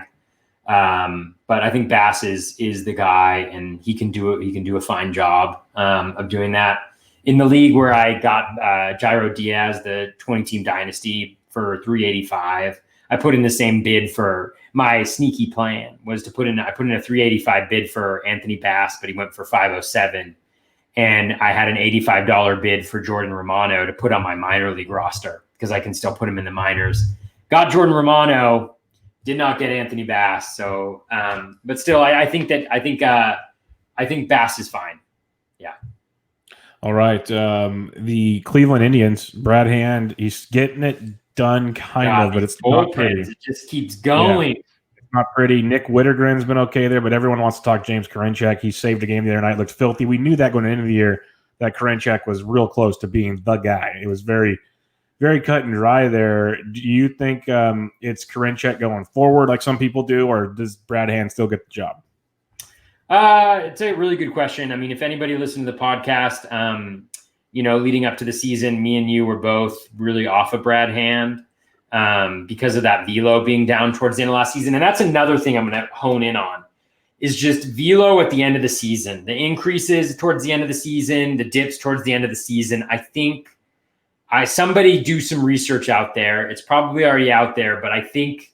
But I think Bass is the guy, and he can do it. He can do a fine job of doing that. In the league where I got Jairo Diaz, the 20-team dynasty, for $385, I put in the same bid for my sneaky plan was to put in. I put in a $385 bid for Anthony Bass, but he went for $507, and I had an $85 bid for Jordan Romano to put on my minor league roster because I can still put him in the minors. Got Jordan Romano. Did not get Anthony Bass, so but still, I think Bass is fine. Yeah. All right. The Cleveland Indians, Brad Hand, he's getting it done kind of, but it's not pretty. It just keeps going. Yeah, it's not pretty. Nick Whittergren's been okay there, but everyone wants to talk James Karinchak. He saved a game the other night, looked filthy. We knew that going into the year that Karinchak was real close to being the guy. It was very, very cut and dry there. Do you think it's Karinchak going forward like some people do, or does Brad Hand still get the job? It's a really good question. I mean, if anybody listened to the podcast, leading up to the season, me and you were both really off of Brad Hand because of that velo being down towards the end of last season. And that's another thing I'm going to hone in on is just velo at the end of the season, the increases towards the end of the season, the dips towards the end of the season. I think somebody do some research out there. It's probably already out there, but I think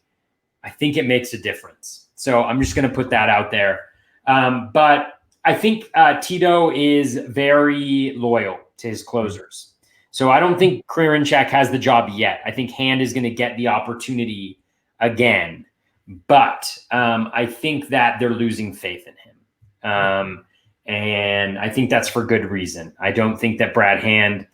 it makes a difference. So I'm just going to put that out there. But I think Tito is very loyal to his closers. So I don't think Karinchak has the job yet. I think Hand is going to get the opportunity again. But I think that they're losing faith in him. And I think that's for good reason. I don't think that Brad Hand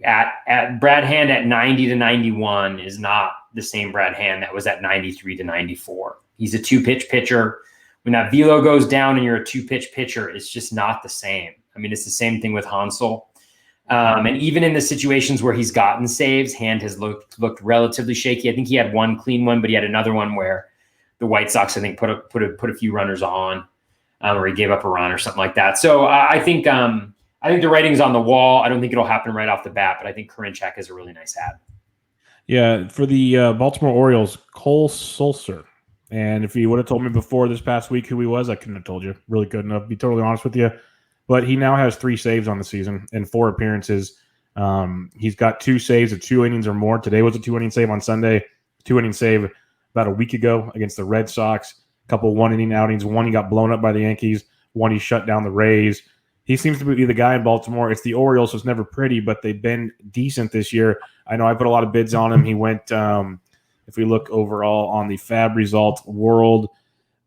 at Brad Hand at 90 to 91 is not the same Brad Hand that was at 93 to 94. He's a two-pitch pitcher. When that velo goes down and you're a two-pitch pitcher, it's just not the same. I mean, it's the same thing with Hansel. And even in the situations where he's gotten saves, Hand has looked relatively shaky. I think he had one clean one, but he had another one where the White Sox, I think, put a few runners on, or he gave up a run or something like that. So I think the writing's on the wall. I don't think it'll happen right off the bat, but I think Karinchak is a really nice ad. Yeah, for the Baltimore Orioles, Cole Sulser. And if you would have told me before this past week who he was, I couldn't have told you. Really couldn't have, to be totally honest with you. But he now has 3 saves on the season and 4 appearances. He's got 2 saves of 2 innings or more. Today was a 2-inning save on Sunday. 2-inning save about a week ago against the Red Sox. A couple 1-inning outings. One he got blown up by the Yankees. One he shut down the Rays. He seems to be the guy in Baltimore. It's the Orioles, so it's never pretty, but they've been decent this year. I know I put a lot of bids on him. He went if we look overall on the Fab Results World,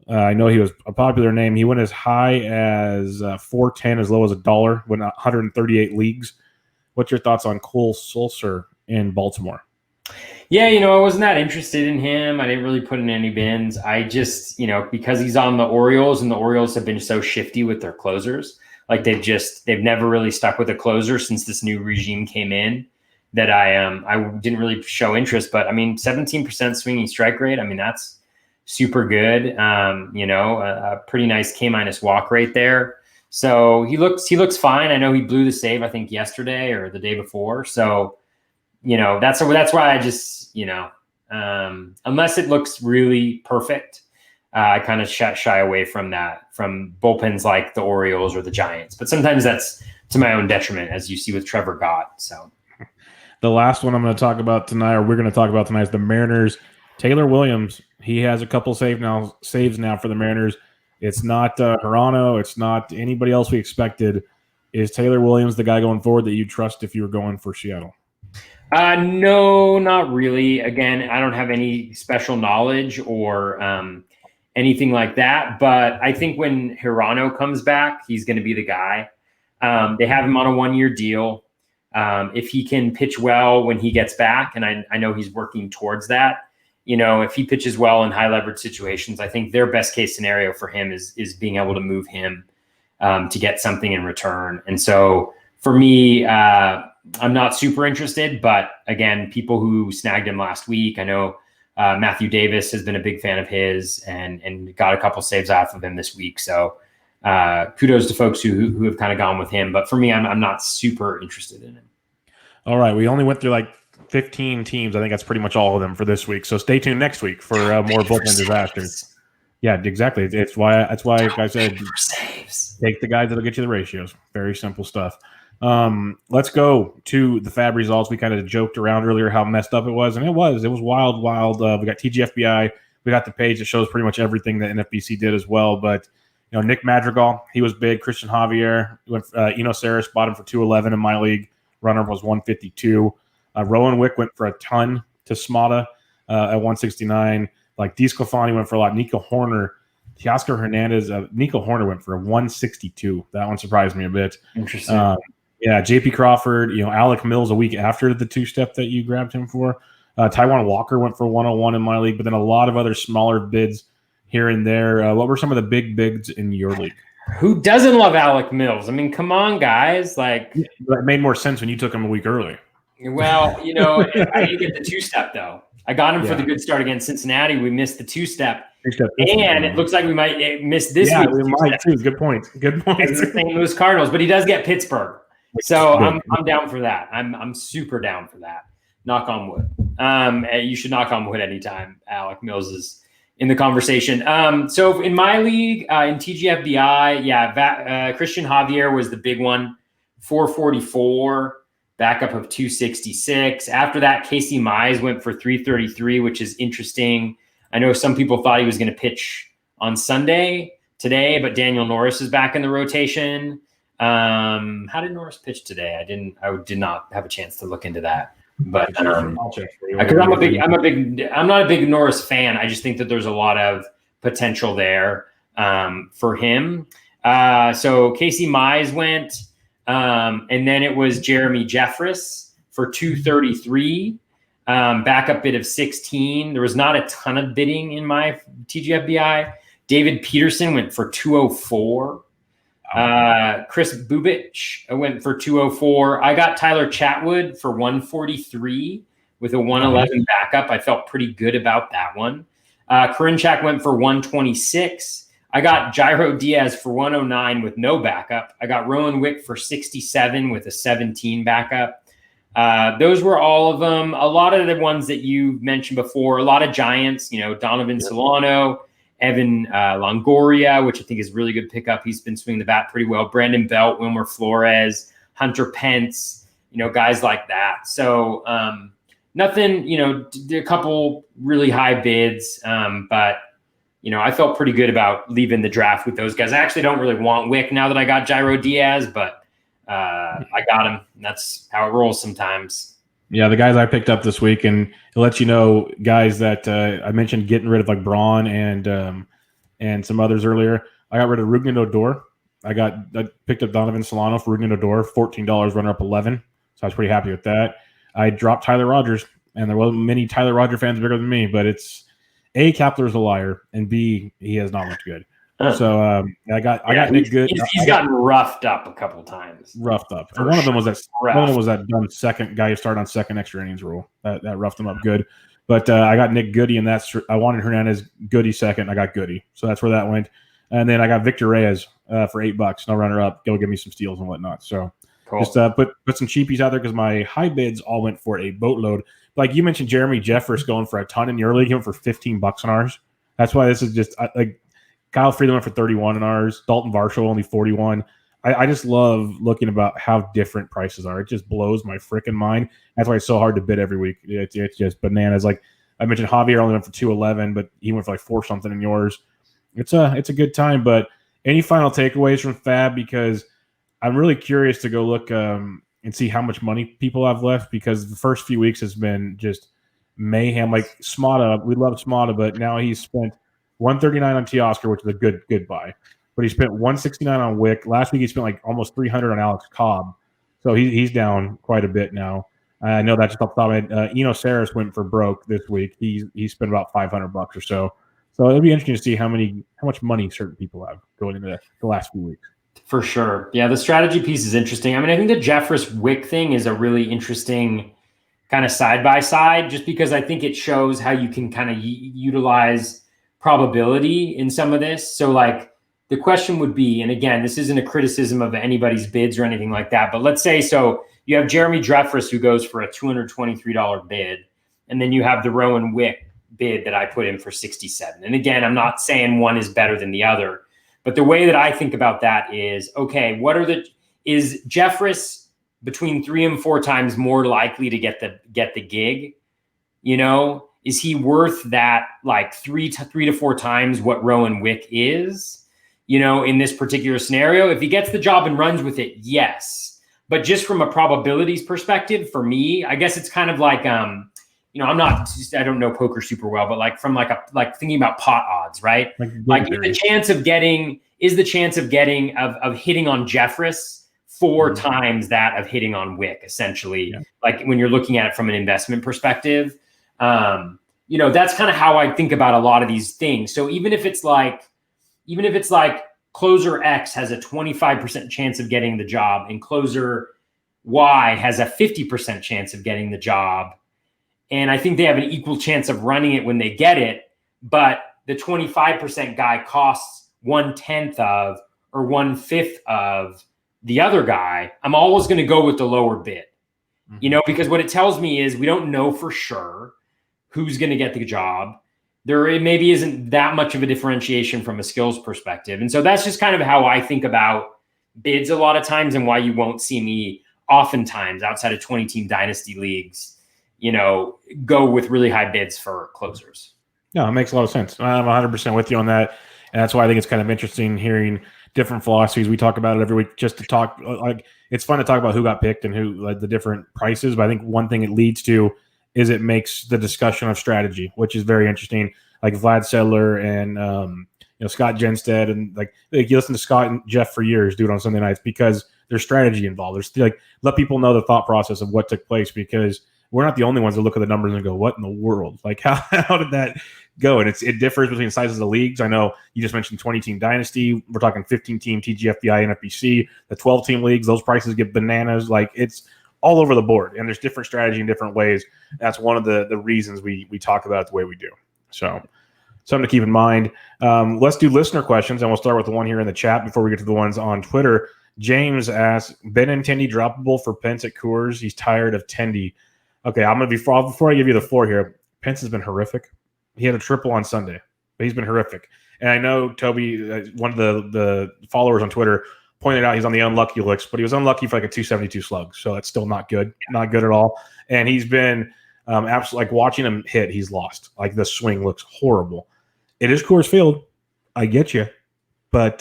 I know he was a popular name. He went as high as $4.10, as low as $1, went 138 leagues. What's your thoughts on Cole Sulser in Baltimore? Yeah, I wasn't that interested in him. I didn't really put in any bins. I just, because he's on the Orioles, and the Orioles have been so shifty with their closers. Like they've never really stuck with a closer since this new regime came in. That I didn't really show interest, but I mean, 17% swinging strike rate. I mean, that's super good. A pretty nice K- walk rate there. So he looks fine. I know he blew the save, I think yesterday or the day before. So, that's why I just, unless it looks really perfect, I kind of shy away from that, from bullpens like the Orioles or the Giants. But sometimes that's to my own detriment, as you see with Trevor Gott. So. The last one I'm going to talk about tonight, or we're going to talk about tonight, is the Mariners. Taylor Williams, he has a couple saves now for the Mariners. It's not Hirano. It's not anybody else we expected. Is Taylor Williams the guy going forward that you trust if you were going for Seattle? No, not really. Again, I don't have any special knowledge or anything like that. But I think when Hirano comes back, he's going to be the guy. They have him on a 1-year deal. If he can pitch well when he gets back, and I know he's working towards that, if he pitches well in high leverage situations, I think their best case scenario for him is being able to move him to get something in return. And so for me, I'm not super interested, but again, people who snagged him last week, I know Matthew Davis has been a big fan of his and got a couple saves off of him this week. So kudos to folks who have kind of gone with him. But for me, I'm not super interested in him. All right. We only went through like 15 teams. I think that's pretty much all of them for this week. So stay tuned next week for more bullpen disasters. Yeah, exactly. That's why I said take the guys that'll get you the ratios. Very simple stuff. Let's go to the Fab results. We kind of joked around earlier how messed up it was, and it was wild. We got TGFBI. We got the page that shows pretty much everything that NFBC did as well. But Nick Madrigal, he was big. Christian Javier went. Eno Saris bought him for 211 in my league. Runner was 152. Rowan Wick went for a ton to Smata at 169. Like DeSclafani went for a lot. Nico Horner, Teoscar Hernandez, Nico Horner went for a 162. That one surprised me a bit. Interesting. Yeah, J.P. Crawford, Alec Mills a week after the two-step that you grabbed him for. Taiwan Walker went for 101 in my league, but then a lot of other smaller bids here and there. What were some of the big bids in your league? Who doesn't love Alec Mills? I mean, come on, guys. Like, it made more sense when you took him a week early. Well, I didn't get the two-step, though. I got him for the good start against Cincinnati. We missed the two-step. And it looks like we might miss this week. We might too. Good point. The St. Louis Cardinals, but he does get Pittsburgh. So I'm down for that. I'm super down for that. Knock on wood. You should knock on wood anytime Alec Mills is in the conversation. So in my league, in TGFBI, Christian Javier was the big one, 444, backup of 266. After that, Casey Mize went for 333, which is interesting. I know some people thought he was going to pitch on Sunday today, but Daniel Norris is back in the rotation. How did Norris pitch today? I did not have a chance to look into that. But because I'm not a big Norris fan. I just think that there's a lot of potential there for him. So Casey Mize went, and then it was Jeremy Jeffress for 233. Backup bid of 16. There was not a ton of bidding in my TGFBI. David Peterson went for 204. Chris Bubich went for 204. I got Tyler Chatwood for 143 with a 111 backup. I felt pretty good about that one. Karinchak went for 126. I got Jairo Diaz for 109 with no backup. I got Rowan Wick for 67 with a 17 backup. Those were all of them. A lot of the ones that you mentioned before, a lot of Giants, Donovan Solano, Evan Longoria, which I think is a really good pickup. He's been swinging the bat pretty well. Brandon Belt, Wilmer Flores, Hunter Pence, guys like that. So nothing, a couple really high bids, but I felt pretty good about leaving the draft with those guys. I actually don't really want Wick now that I got Jairo Diaz, but I got him. That's how it rolls sometimes. Yeah, the guys I picked up this week, and it lets you know guys that I mentioned getting rid of like Braun and some others earlier. I got rid of Rougned Odor. I picked up Donovan Solano for Rougned Odor, $14, runner up 11. So I was pretty happy with that. I dropped Tyler Rogers, and there wasn't many Tyler Rogers fans bigger than me, but it's A, Kepler's a liar, and B, he has not looked good. So I got Nick Good. He's gotten roughed up a couple times. Roughed up. And one of them was that dumb second guy who started on second extra innings rule. That roughed him up good. But I got Nick Goody, and I wanted Hernandez, Goody second. I got Goody, so that's where that went. And then I got Victor Reyes for $8. No runner up. Go give me some steals and whatnot. So cool. Just put some cheapies out there because my high bids all went for a boatload. Like you mentioned, Jeremy Jeffress going for a ton in your league. He went for $15 on ours. That's why this is just like. Kyle Freeland went for 31 in ours. Dalton Varsho only 41. I just love looking about how different prices are. It just blows my freaking mind. That's why it's so hard to bid every week. It's just bananas. Like I mentioned, Javier only went for 211, but he went for like 4 something in yours. it's a good time. But any final takeaways from Fab? Because I'm really curious to go look and see how much money people have left, because the first few weeks has been just mayhem. Like Smada, we love Smada, but now he's spent 139 on Teoscar, which is a good buy. But he spent 169 on Wick. Last week he spent like almost 300 on Alex Cobb. So he's down quite a bit now. I know that just off the top of my head. Eno Saris went for broke this week. He spent about $500 or so. So it'll be interesting to see how much money certain people have going into the last few weeks. For sure. Yeah, the strategy piece is interesting. I mean, I think the Jeffress Wick thing is a really interesting kind of side-by-side, just because I think it shows how you can kind of utilize probability in some of this. So like the question would be, and again, this isn't a criticism of anybody's bids or anything like that, but let's say, so you have Jeremy Jeffress who goes for a $223 bid, and then you have the Rowan Wick bid that I put in for 67. And again, I'm not saying one is better than the other, but the way that I think about that is, okay, is Jeffress between 3 and 4 times more likely to get the gig? You know, is he worth that like 3 to 4 times what Rowan Wick is, you know, in this particular scenario? If he gets the job and runs with it, yes. But just from a probabilities perspective, for me, I guess it's kind of like, you know, I don't know poker super well, but like from like thinking about pot odds, right? Like is the chance of hitting on Jeffress 4 times that of hitting on Wick, essentially. Yeah. Like when you're looking at it from an investment perspective, you know, that's kind of how I think about a lot of these things. So even if it's like closer X has a 25% chance of getting the job and closer Y has a 50% chance of getting the job, and I think they have an equal chance of running it when they get it, but the 25% guy costs 1/10 of or 1/5 of the other guy, I'm always going to go with the lower bid, you know, because what it tells me is we don't know for sure who's going to get the job. There maybe isn't that much of a differentiation from a skills perspective. And so that's just kind of how I think about bids a lot of times, and why you won't see me oftentimes outside of 20-team dynasty leagues, you know, go with really high bids for closers. No, it makes a lot of sense. I'm 100% with you on that. And that's why I think it's kind of interesting hearing different philosophies. We talk about it every week just to talk. Like, it's fun to talk about who got picked and who, like, the different prices. But I think one thing it leads to is it makes the discussion of strategy, which is very interesting. Like Vlad Sedler and you know, Scott Genstead, and like you listen to Scott and Jeff for years do it on Sunday nights because there's strategy involved. There's like, let people know the thought process of what took place, because we're not the only ones that look at the numbers and go, what in the world? Like, how did that go? And it differs between sizes of the leagues. I know you just mentioned 20-team dynasty. We're talking 15-team TGFBI and FBC. The 12-team leagues, those prices get bananas. Like, it's all over the board, and there's different strategy in different ways. That's one of the reasons we talk about it the way we do. So something to keep in mind. Let's do listener questions, and we'll start with the one here in the chat before we get to the ones on Twitter. James asks, Benintendi droppable for Pence at Coors? He's tired of Tendy. Okay, I'm going to be before I give you the floor here. Pence has been horrific. He had a triple on Sunday, but he's been horrific. And I know Toby, one of the followers on Twitter, pointed out he's on the unlucky list, but he was unlucky for like a 272 slug, so that's still not good, not good at all. And he's been absolutely, like, watching him hit, he's lost. Like, the swing looks horrible. It is Coors Field, I get you, but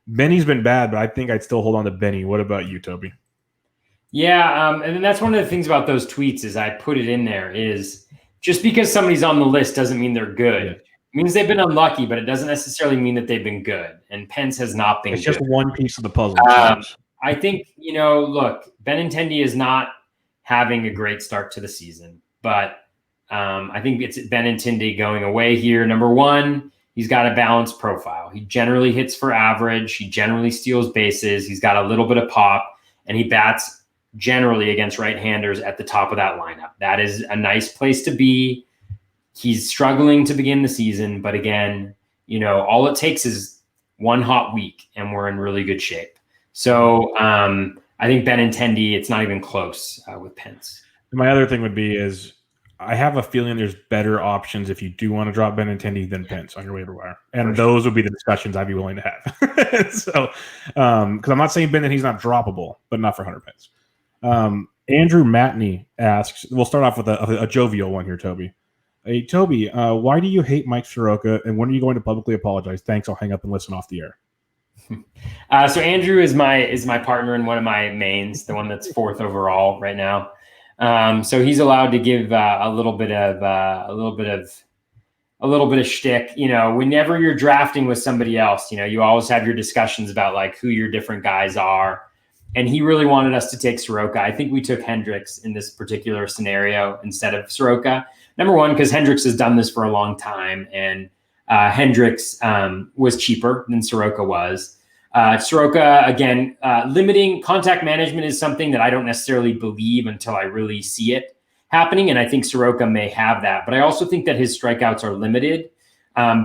Benny's been bad. But I think I'd still hold on to Benny. What about you, Toby? Yeah, and that's one of the things about those tweets is I put it in there is just because somebody's on the list doesn't mean they're good. Yeah. It means they've been unlucky, but it doesn't necessarily mean that they've been good. And Pence has not been. It's good. Just one piece of the puzzle. I think, you know, look, Benintendi is not having a great start to the season, but I think it's Benintendi going away here. Number one, he's got a balanced profile. He generally hits for average. He generally steals bases. He's got a little bit of pop, and he bats generally against right-handers at the top of that lineup. That is a nice place to be. He's struggling to begin the season, but again, you know, all it takes is one hot week and we're in really good shape. So I think Benintendi, it's not even close with Pence. My other thing would be is I have a feeling there's better options if you do want to drop Benintendi than Pence on your waiver wire. And those would be the discussions I'd be willing to have. So, because I'm not saying Benintendi's not droppable, but not for Hunter Pence. Andrew Matney asks, we'll start off with a jovial one here, Toby. Hey, Toby, why do you hate Mike Soroka, and when are you going to publicly apologize? Thanks. I'll hang up and listen off the air. So Andrew is my partner in one of my mains, the one that's 4th overall right now. So he's allowed to give a little bit of shtick. You know, whenever you're drafting with somebody else, you know, you always have your discussions about like who your different guys are. And he really wanted us to take Soroka. I think we took Hendricks in this particular scenario instead of Soroka. Number one, because Hendricks has done this for a long time, and Hendricks was cheaper than Soroka was. Soroka, again, limiting contact management is something that I don't necessarily believe until I really see it happening. And I think Soroka may have that. But I also think that his strikeouts are limited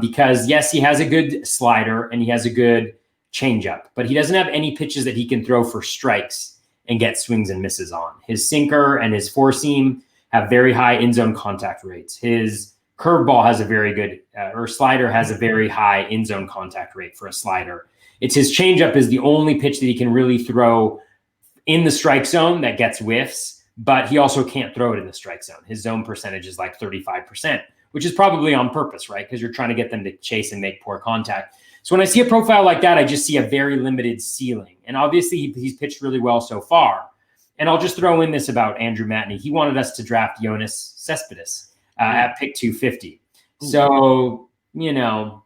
because, yes, he has a good slider and he has a good changeup, but he doesn't have any pitches that he can throw for strikes and get swings and misses on. His sinker and his four seam have very high in zone contact rates. His curveball has a very good, or slider has a very high in zone contact rate for a slider. It's his changeup is the only pitch that he can really throw in the strike zone that gets whiffs, but he also can't throw it in the strike zone. His zone percentage is like 35%, which is probably on purpose, right? Because you're trying to get them to chase and make poor contact. So when I see a profile like that, I just see a very limited ceiling. And obviously he's pitched really well so far. And I'll just throw in this about Andrew Matney. He wanted us to draft Yoenis Cespedes at pick 250. So, you know,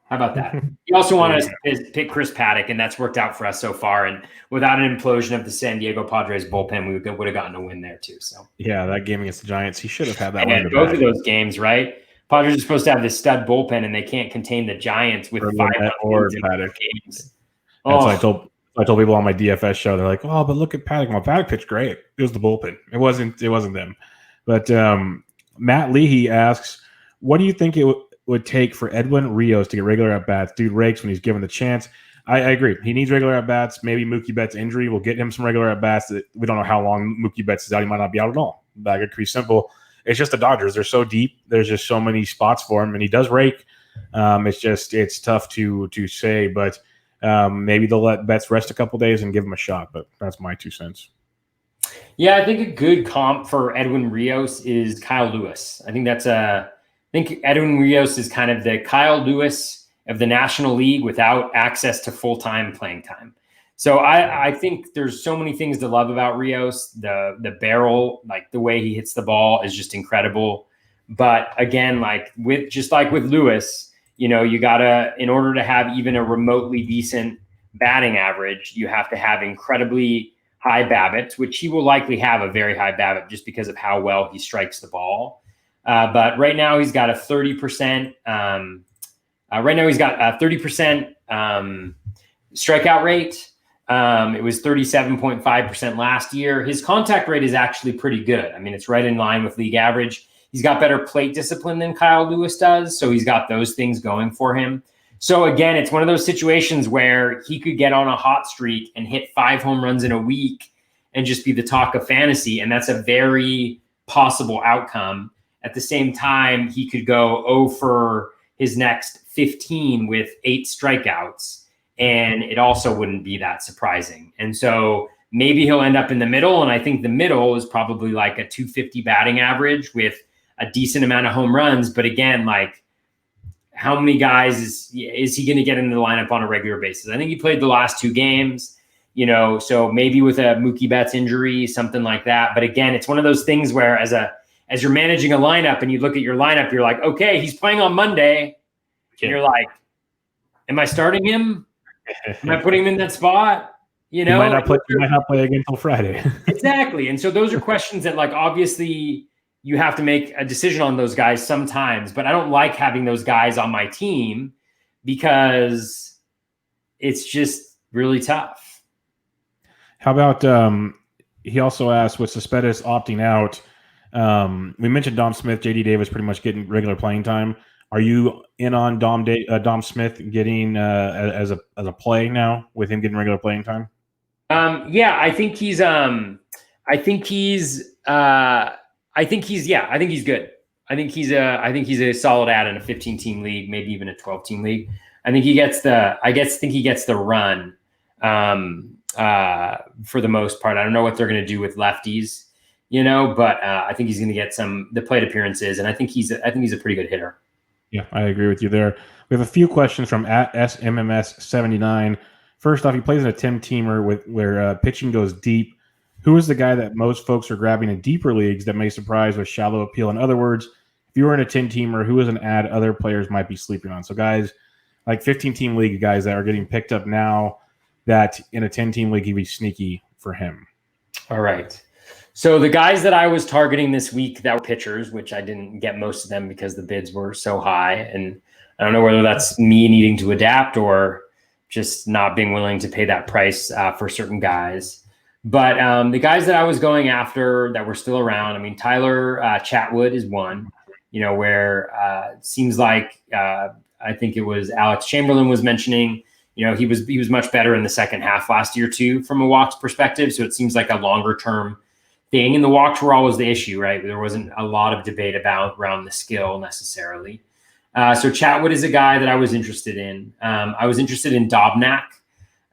how about that? He also wanted us to pick Chris Paddock, and that's worked out for us so far. And without an implosion of the San Diego Padres bullpen, we would have gotten a win there too. So yeah, that game against the Giants, he should have had that one. And both of those games, right? Padres are supposed to have this stud bullpen, and they can't contain the Giants with 5 or Paddock games. So I told people on my DFS show, they're like, "Oh, but look at Paddock. Well, Paddock pitched great. It was the bullpen. It wasn't them." But Matt Leahy asks, "What do you think it would take for Edwin Rios to get regular at bats? Dude rakes when he's given the chance." I agree. He needs regular at bats. Maybe Mookie Betts' injury will get him some regular at bats. We don't know how long Mookie Betts is out. He might not be out at all. That could be simple. It's just the Dodgers. They're so deep. There's just so many spots for him, and he does rake. It's tough to say, but maybe they'll let Betts rest a couple days and give him a shot. But that's my 2 cents. Yeah, I think a good comp for Edwin Rios is Kyle Lewis. I think Edwin Rios is kind of the Kyle Lewis of the National League without access to full-time playing time. So I think there's so many things to love about Rios. The barrel, like the way he hits the ball is just incredible. But again, like with Lewis, you know, you gotta, in order to have even a remotely decent batting average, you have to have incredibly high BABIP, which he will likely have a very high BABIP just because of how well he strikes the ball. But right now he's got a 30%. Right now he's got a 30% strikeout rate. It was 37.5% last year. His contact rate is actually pretty good. I mean, it's right in line with league average. He's got better plate discipline than Kyle Lewis does, so he's got those things going for him. So again, it's one of those situations where he could get on a hot streak and hit 5 home runs in a week and just be the talk of fantasy, and that's a very possible outcome. At the same time, he could go 0 for his next 15 with 8 strikeouts, and it also wouldn't be that surprising. And so maybe he'll end up in the middle, and I think the middle is probably like a 250 batting average with a decent amount of home runs. But again, like how many guys is he going to get into the lineup on a regular basis? I think he played the last 2 games, you know, so maybe with a Mookie Betts injury, something like that. But again, it's one of those things where as you're managing a lineup and you look at your lineup, you're like, okay, he's playing on Monday. And you're like, am I starting him? Am I putting him in that spot? You know, he might not play again until Friday. Exactly. And so those are questions that, like, obviously you have to make a decision on those guys sometimes, but I don't like having those guys on my team because it's just really tough. How about he also asked with Cespedes opting out, we mentioned Dom Smith, JD Davis pretty much getting regular playing time. Are you in on Dom Smith getting as a play now with him getting regular playing time? Yeah, I think he's good. I think he's a solid add in a 15-team league, maybe even a 12-team league. I think he gets the run for the most part. I don't know what they're going to do with lefties but I think he's going to get the plate appearances, and I think he's a pretty good hitter. Yeah, I agree with you there. We have a few questions from @SMMS79. First off, he plays in a 10-teamer where pitching goes deep. Who is the guy that most folks are grabbing in deeper leagues that may surprise with shallow appeal? In other words, if you were in a 10-teamer, who is an ad other players might be sleeping on? So guys like 15-team league guys that are getting picked up now that in a 10-team league, he'd be sneaky for him. All right. So the guys that I was targeting this week that were pitchers, which I didn't get most of them because the bids were so high. And I don't know whether that's me needing to adapt or just not being willing to pay that price for certain guys. But the guys that I was going after that were still around, I mean, Tyler Chatwood is one, where it seems like I think it was Alex Chamberlain was mentioning, he was much better in the second half last year too, from a walks perspective. So it seems like a longer term thing, and the walks were always the issue, right? There wasn't a lot of debate around the skill necessarily. So Chatwood is a guy that I was interested in. I was interested in Dobnak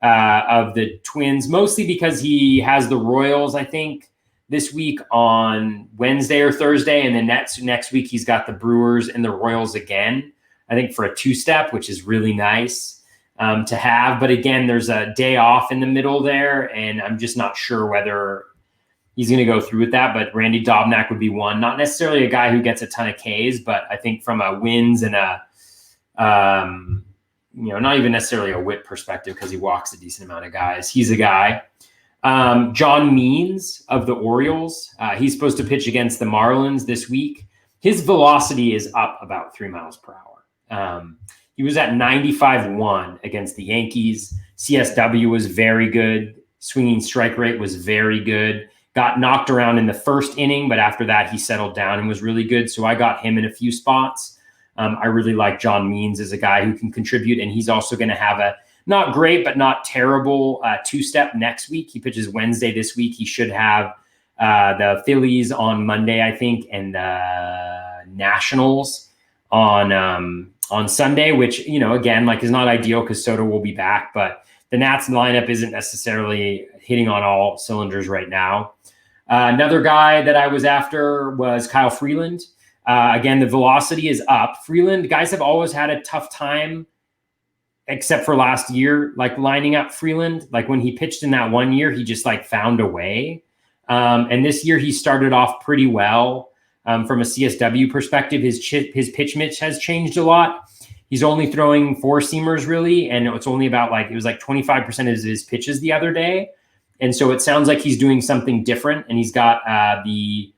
of the Twins, mostly because he has the Royals, I think, this week on Wednesday or Thursday, and then next week he's got the Brewers and the Royals again, I think for a 2-step, which is really nice to have. But again, there's a day off in the middle there, and I'm just not sure whether he's going to go through with that. But Randy Dobnak would be one. Not necessarily a guy who gets a ton of Ks, but I think from a wins and not even necessarily a whip perspective, because he walks a decent amount of guys, he's a guy. John Means of the Orioles, he's supposed to pitch against the Marlins this week. His velocity is up about 3 miles per hour. He was at 95.1 against the Yankees. CSW was very good. Swinging strike rate was very good. Got knocked around in the first inning, but after that he settled down and was really good. So I got him in a few spots. I really like John Means as a guy who can contribute, and he's also going to have a not great but not terrible 2-step next week. He pitches Wednesday this week. He should have the Phillies on Monday, I think, and the Nationals on Sunday, which, again, is not ideal because Soto will be back, but the Nats lineup isn't necessarily hitting on all cylinders right now. Another guy that I was after was Kyle Freeland. Again, the velocity is up. Freeland, guys have always had a tough time, except for last year, lining up Freeland. When he pitched in that 1 year, he just found a way. And this year he started off pretty well. From a CSW perspective, his pitch mix has changed a lot. He's only throwing 4-seamers really, and it's only about 25% of his pitches the other day. And so it sounds like he's doing something different. And he's got the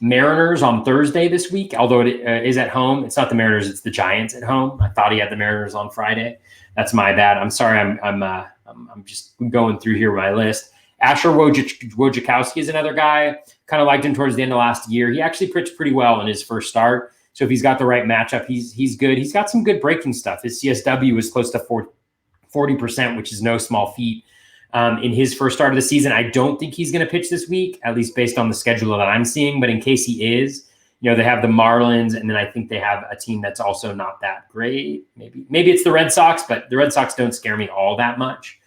Mariners on Thursday this week, although it is at home. It's not the Mariners, it's the Giants at home. I thought he had the Mariners on Friday. That's my bad. I'm sorry. I'm just going through here my list. Asher Wojciechowski is another guy. Kind of liked him towards the end of last year. He actually pitched pretty well in his first start. So if he's got the right matchup, he's good. He's got some good breaking stuff. His CSW is close to 40%, which is no small feat. In his first start of the season, I don't think he's going to pitch this week, at least based on the schedule that I'm seeing. But in case he is, they have the Marlins, and then I think they have a team that's also not that great. Maybe it's the Red Sox, but the Red Sox don't scare me all that much,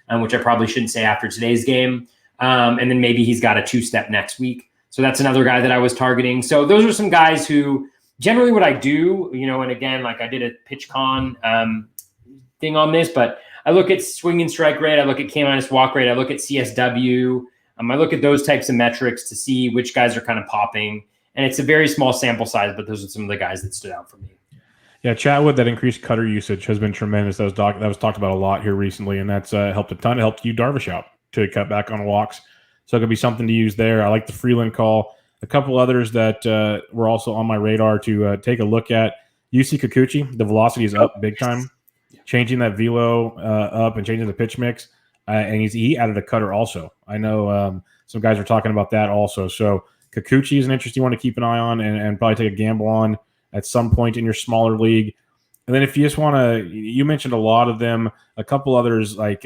which I probably shouldn't say after today's game. And then maybe he's got a 2-step next week. So that's another guy that I was targeting. So those are some guys who generally what I do, and again, I did a PitchCon thing on this, but I look at swing and strike rate. I look at K- walk rate. I look at CSW. I look at those types of metrics to see which guys are kind of popping. And it's a very small sample size, but those are some of the guys that stood out for me. Yeah, Chatwood, that increased cutter usage has been tremendous. That was talked about a lot here recently, and that's helped a ton. It helped you Darvish out to cut back on walks. So it could be something to use there. I like the Freeland call. A couple others that were also on my radar to take a look at. UC Kikuchi, the velocity is up big time. Changing that velo up and changing the pitch mix. And he added a cutter also. I know some guys are talking about that also. So Kikuchi is an interesting one to keep an eye on and probably take a gamble on at some point in your smaller league. And then if you just want to, you mentioned a lot of them, a couple others, I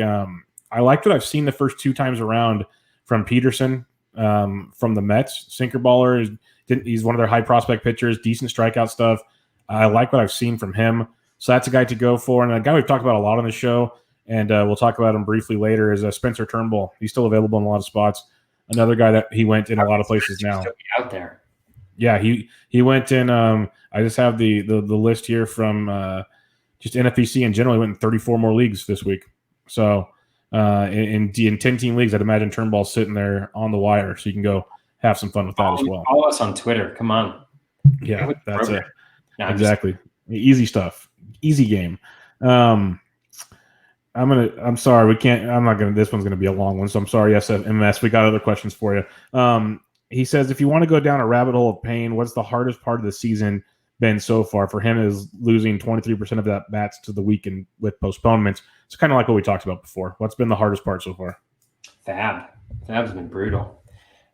liked what I've seen the first 2 times around from Peterson from the Mets. Sinker baller. He's one of their high prospect pitchers, decent strikeout stuff. I like what I've seen from him. So that's a guy to go for. And a guy we've talked about a lot on the show, and we'll talk about him briefly later, is Spencer Turnbull. He's still available in a lot of spots. another guy that he went in a lot of places now. Out there. Yeah, he went in. I just have the list here from just NFPC in general. He went in 34 more leagues this week. So in 10-team leagues, I'd imagine Turnbull's sitting there on the wire, so you can go have some fun with that as well. Follow us on Twitter. Come on. Yeah, that's it. No, exactly. Easy stuff. Easy game. I'm sorry. This one's gonna be a long one, so I'm sorry, SFMS. We got other questions for you. He says, if you want to go down a rabbit hole of pain, what's the hardest part of the season been so far? For him is losing 23% of that bats to the weekend with postponements. It's kind of like what we talked about before. What's been the hardest part so far? Fab's been brutal.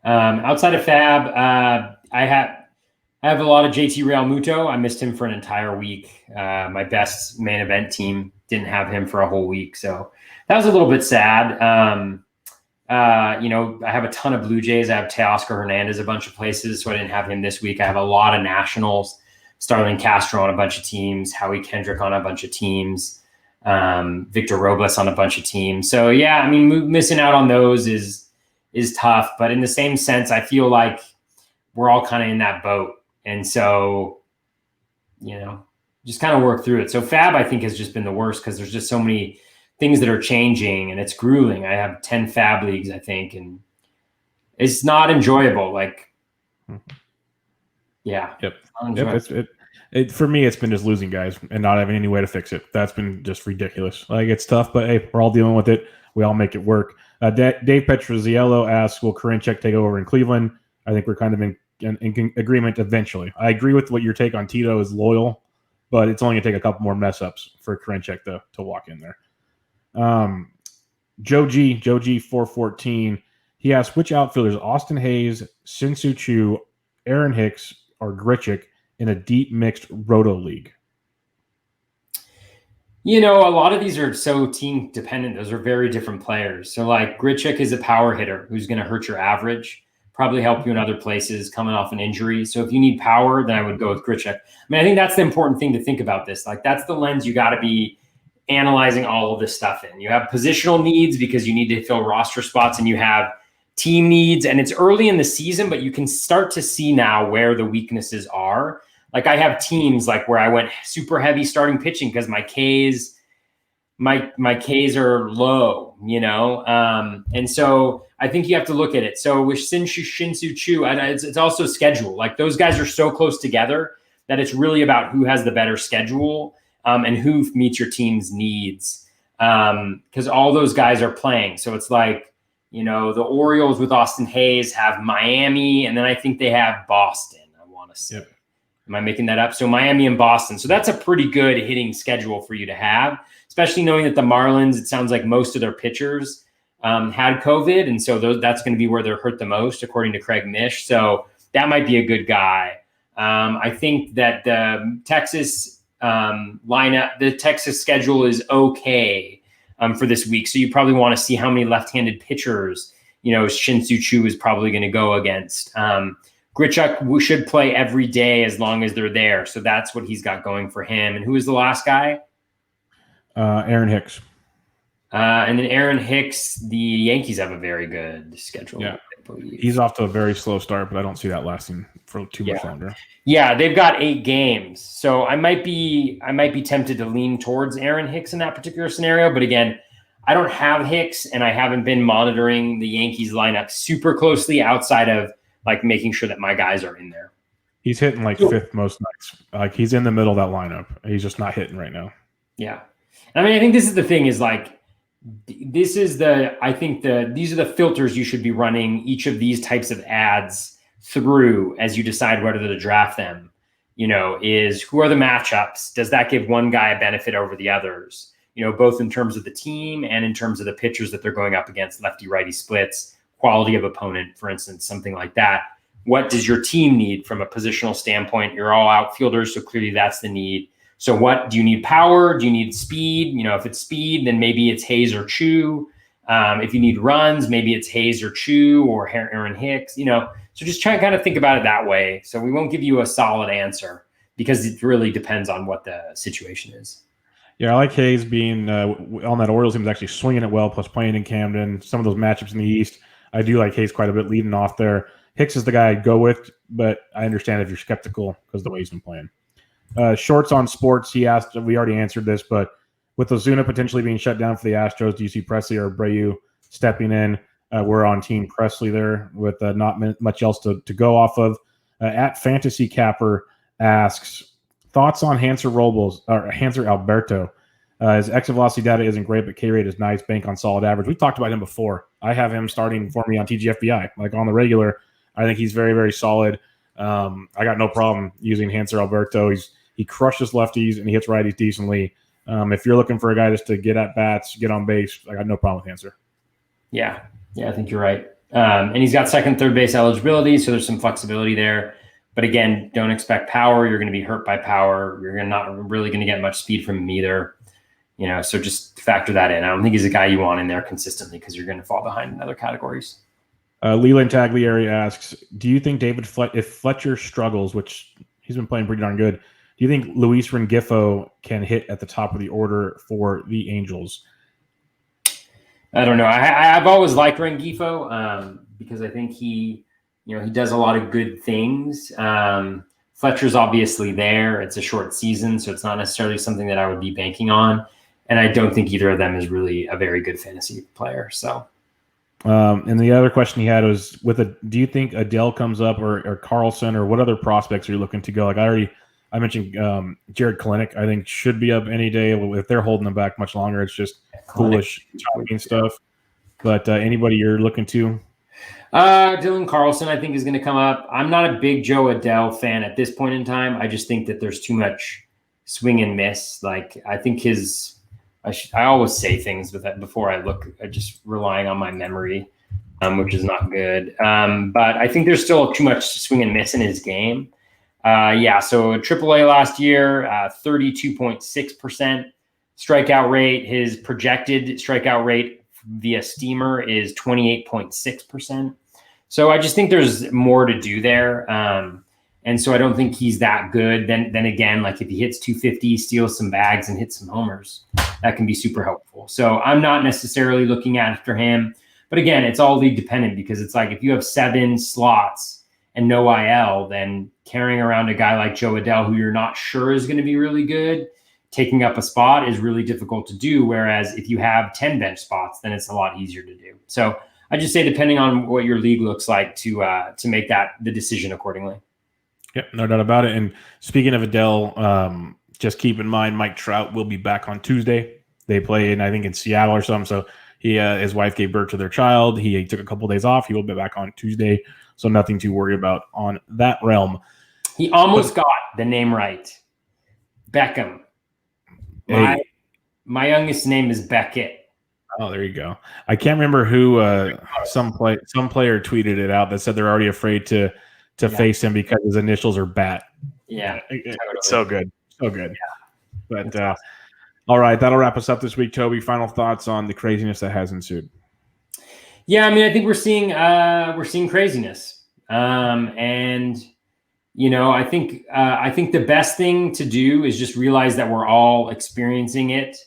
Outside of Fab, I have a lot of JT Realmuto. I missed him for an entire week. My best main event team didn't have him for a whole week, so that was a little bit sad. I have a ton of Blue Jays. I have Teoscar Hernandez a bunch of places, so I didn't have him this week. I have a lot of Nationals, Starlin Castro on a bunch of teams, Howie Kendrick on a bunch of teams, Victor Robles on a bunch of teams. So yeah, I mean, missing out on those is tough. But in the same sense, I feel like we're all kind of in that boat, and so just kind of work through it. So Fab, I think, has just been the worst because there's just so many things that are changing and it's grueling. I have 10 Fab leagues, I think, and it's not enjoyable. Yeah. Yep. For me, it's been just losing guys and not having any way to fix it. That's been just ridiculous. It's tough, but hey, we're all dealing with it. We all make it work. Dave Petroziello asks, will Karinchak take over in Cleveland? I think we're kind of in agreement eventually. I agree with what your take on Tito is loyal, but it's only going to take a couple more mess ups for Karinchak to walk in there. Joe G 414, he asked, which outfielders, Austin Hayes, Shin-Soo Choo, Aaron Hicks, or Grichuk in a deep mixed roto league? A lot of these are so team dependent. Those are very different players. So Grichuk is a power hitter who's going to hurt your average, probably help you in other places coming off an injury. So if you need power, then I would go with Grichuk. I think that's the important thing to think about this. That's the lens you got to be analyzing all of this stuff in. You have positional needs because you need to fill roster spots, and you have team needs, and it's early in the season, but you can start to see now where the weaknesses are. I have teams where I went super heavy starting pitching because my Ks are low, and so I think you have to look at it. So with Shin-Soo Choo, it's also schedule. Those guys are so close together that it's really about who has the better schedule. And who meets your team's needs, because all those guys are playing. So it's the Orioles with Austin Hayes have Miami, and then I think they have Boston, I want to say. Yep. Am I making that up? So Miami and Boston. So that's a pretty good hitting schedule for you to have, especially knowing that the Marlins, it sounds like most of their pitchers had COVID, and so that's going to be where they're hurt the most, according to Craig Mish. So that might be a good guy. I think that the Texas lineup, the Texas schedule is okay for this week. So you probably want to see how many left-handed pitchers, Shin-Soo Choo is probably going to go against. Grichuk should play every day as long as they're there. So that's what he's got going for him. And who is the last guy? Aaron Hicks. And then Aaron Hicks, the Yankees have a very good schedule. Yeah. He's off to a very slow start, but I don't see that lasting for too much longer. Yeah, they've got 8 games. So I might be tempted to lean towards Aaron Hicks in that particular scenario. But again, I don't have Hicks, and I haven't been monitoring the Yankees lineup super closely outside of making sure that my guys are in there. He's hitting fifth most nights. He's in the middle of that lineup. He's just not hitting right now. Yeah. I think this is the thing is these are the filters you should be running each of these types of ads through as you decide whether to draft them. Is who are the matchups? Does that give one guy a benefit over the others? Both in terms of the team and in terms of the pitchers that they're going up against, lefty righty splits, quality of opponent, for instance, something like that. What does your team need from a positional standpoint? You're all outfielders, so clearly that's the need. So what do you need? Power? Do you need speed? If it's speed, then maybe it's Hayes or Choo. If you need runs, maybe it's Hayes or Choo or Aaron Hicks. So just try and kind of think about it that way. So we won't give you a solid answer because it really depends on what the situation is. Yeah, I like Hayes being on that Orioles team is actually swinging it well, plus playing in Camden. Some of those matchups in the East, I do like Hayes quite a bit leading off there. Hicks is the guy I'd go with, but I understand if you're skeptical because of the way he's been playing. Shorts on sports, he asked, we already answered this, but with Ozuna potentially being shut down for the Astros, do you see Presley or Abreu stepping in? We're on Team Presley there with not much else to go off of. At Fantasy Capper asks, thoughts on Hanser Alberto? His exit velocity data isn't great, but K rate is nice. Bank on solid average. We've talked about him before. I have him starting for me on TGFBI, like on the regular. I think he's very, very solid. I got no problem using Hanser Alberto. He crushes lefties and he hits righties decently. If you're looking for a guy just to get at bats, get on base, I got no problem with Hanser. Yeah, I think you're right. And he's got second, third base eligibility, so there's some flexibility there. But again, don't expect power. You're going to be hurt by power. You're not really going to get much speed from him either. So just factor that in. I don't think he's a guy you want in there consistently because you're going to fall behind in other categories. Leland Taglieri asks, do you think if Fletcher struggles, which he's been playing pretty darn good, do you think Luis Rengifo can hit at the top of the order for the Angels? I don't know. I've always liked Rengifo because I think he does a lot of good things. Fletcher's obviously there. It's a short season, so it's not necessarily something that I would be banking on. And I don't think either of them is really a very good fantasy player. So, and the other question he had was do you think Adele comes up or Carlson or what other prospects are you looking to go? Like I mentioned Jared Kalenic, I think should be up any day. If they're holding them back much longer, it's just foolish talking stuff. But anybody you're looking to? Dylan Carlson, I think, is going to come up. I'm not a big Joe Adele fan at this point in time. I just think that there's too much swing and miss. Like I think I always say things with that before I look, just relying on my memory, which is not good. But I think there's still too much swing and miss in his game. So AAA last year, 32.6% strikeout rate. His projected strikeout rate via Steamer is 28.6%. So I just think there's more to do there. And so I don't think he's that good. Then again, like if he hits 250, steals some bags and hits some homers, that can be super helpful. So I'm not necessarily looking after him. But again, it's all league dependent because it's like if you have 7 slots and no IL, then carrying around a guy like Joe Adele, who you're not sure is going to be really good, taking up a spot is really difficult to do. Whereas if you have 10 bench spots, then it's a lot easier to do. So I just say, depending on what your league looks like, to make the decision accordingly. Yep, no doubt about it. And speaking of Adele, just keep in mind Mike Trout will be back on Tuesday. They play I think in Seattle or something. So his wife gave birth to their child. He took a couple of days off. He will be back on Tuesday. So nothing to worry about on that realm. He almost got the name right. Beckham. My youngest name is Beckett. Oh, there you go. I can't remember who some player tweeted it out that said they're already afraid to face him because his initials are BAT. Yeah. It's so good. So good. Yeah. But all right, that'll wrap us up this week, Toby. Final thoughts on the craziness that has ensued. Yeah, I mean, I think we're seeing craziness. And I think the best thing to do is just realize that we're all experiencing it.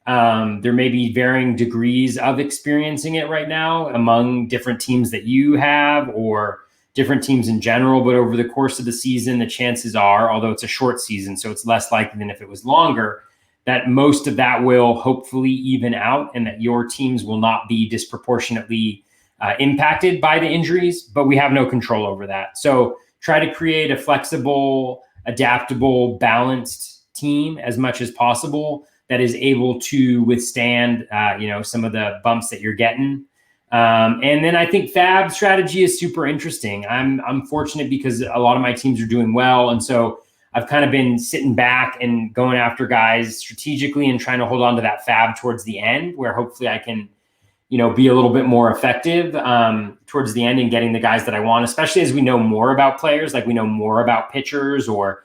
There may be varying degrees of experiencing it right now among different teams that you have or different teams in general. But over the course of the season, the chances are, although it's a short season, so it's less likely than if it was longer, that most of that will hopefully even out and that your teams will not be disproportionately impacted by the injuries, but we have no control over that. So try to create a flexible, adaptable, balanced team as much as possible that is able to withstand, some of the bumps that you're getting. And then I think fab strategy is super interesting. I'm fortunate because a lot of my teams are doing well. And so I've kind of been sitting back and going after guys strategically and trying to hold on to that fab towards the end where hopefully I can, be a little bit more effective towards the end and getting the guys that I want, especially as we know more about players, like we know more about pitchers or,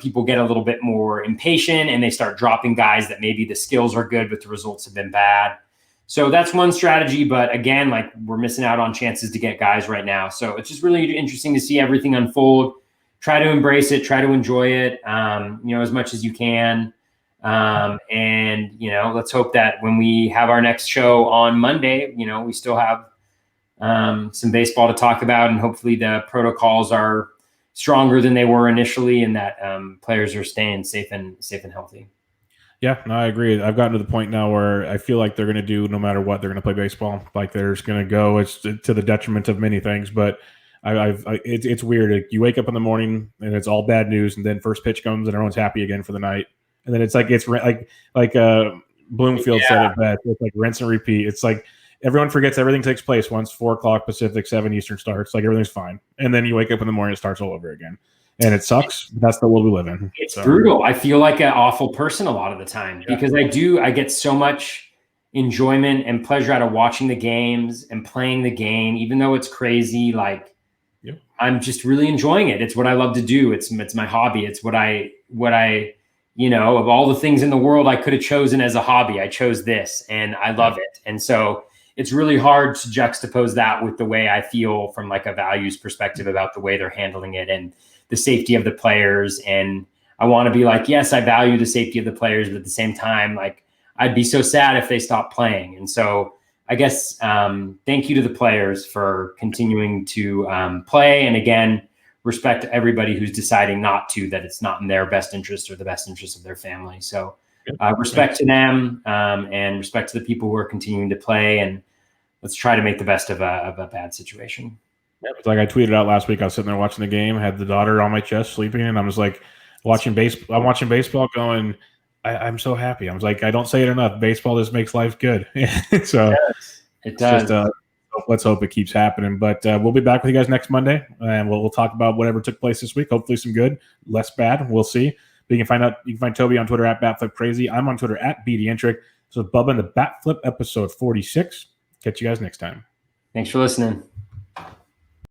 people get a little bit more impatient and they start dropping guys that maybe the skills are good, but the results have been bad. So that's one strategy. But again, like we're missing out on chances to get guys right now. So it's just really interesting to see everything unfold. Try to embrace it, try to enjoy it, as much as you can. And let's hope that when we have our next show on Monday, we still have some baseball to talk about, and hopefully the protocols are stronger than they were initially, and that players are staying safe and healthy. Yeah, no, I agree. I've gotten to the point now where I feel like they're going to do, no matter what, they're going to play baseball. Like they're just going to go. It's to the detriment of many things, but it's weird. Like, you wake up in the morning and it's all bad news, and then first pitch comes and everyone's happy again for the night, and then it's like Bloomfield said it best. It's like rinse and repeat. It's like everyone forgets everything takes place once 4 o'clock Pacific, 7 Eastern starts. Like everything's fine, and then you wake up in the morning, it starts all over again. And it sucks. That's the world we live in. It's brutal. I feel like an awful person a lot of the time because I get so much enjoyment and pleasure out of watching the games and playing the game, even though it's crazy. Like I'm just really enjoying it. It's what I love to do. It's my hobby. It's what I, of all the things in the world I could have chosen as a hobby, I chose this and I love it. And so it's really hard to juxtapose that with the way I feel from like a values perspective about the way they're handling it and the safety of the players. And I want to be like, yes, I value the safety of the players, but at the same time, like I'd be so sad if they stopped playing. And so I guess thank you to the players for continuing to play. And again, respect to everybody who's deciding not to, that it's not in their best interest or the best interest of their family. So respect to them and respect to the people who are continuing to play. And let's try to make the best of a bad situation. It's like I tweeted out last week. I was sitting there watching the game, had the daughter on my chest sleeping, and I was like watching baseball. I'm watching baseball, going, I'm so happy. I was like, I don't say it enough. Baseball just makes life good. So it does. Let's hope it keeps happening. But we'll be back with you guys next Monday, and we'll talk about whatever took place this week. Hopefully, some good, less bad. We'll see. But you can find Toby on Twitter at BatFlipCrazy. I'm on Twitter at BDentric. So Bubba in the BatFlip episode 46. Catch you guys next time. Thanks for listening.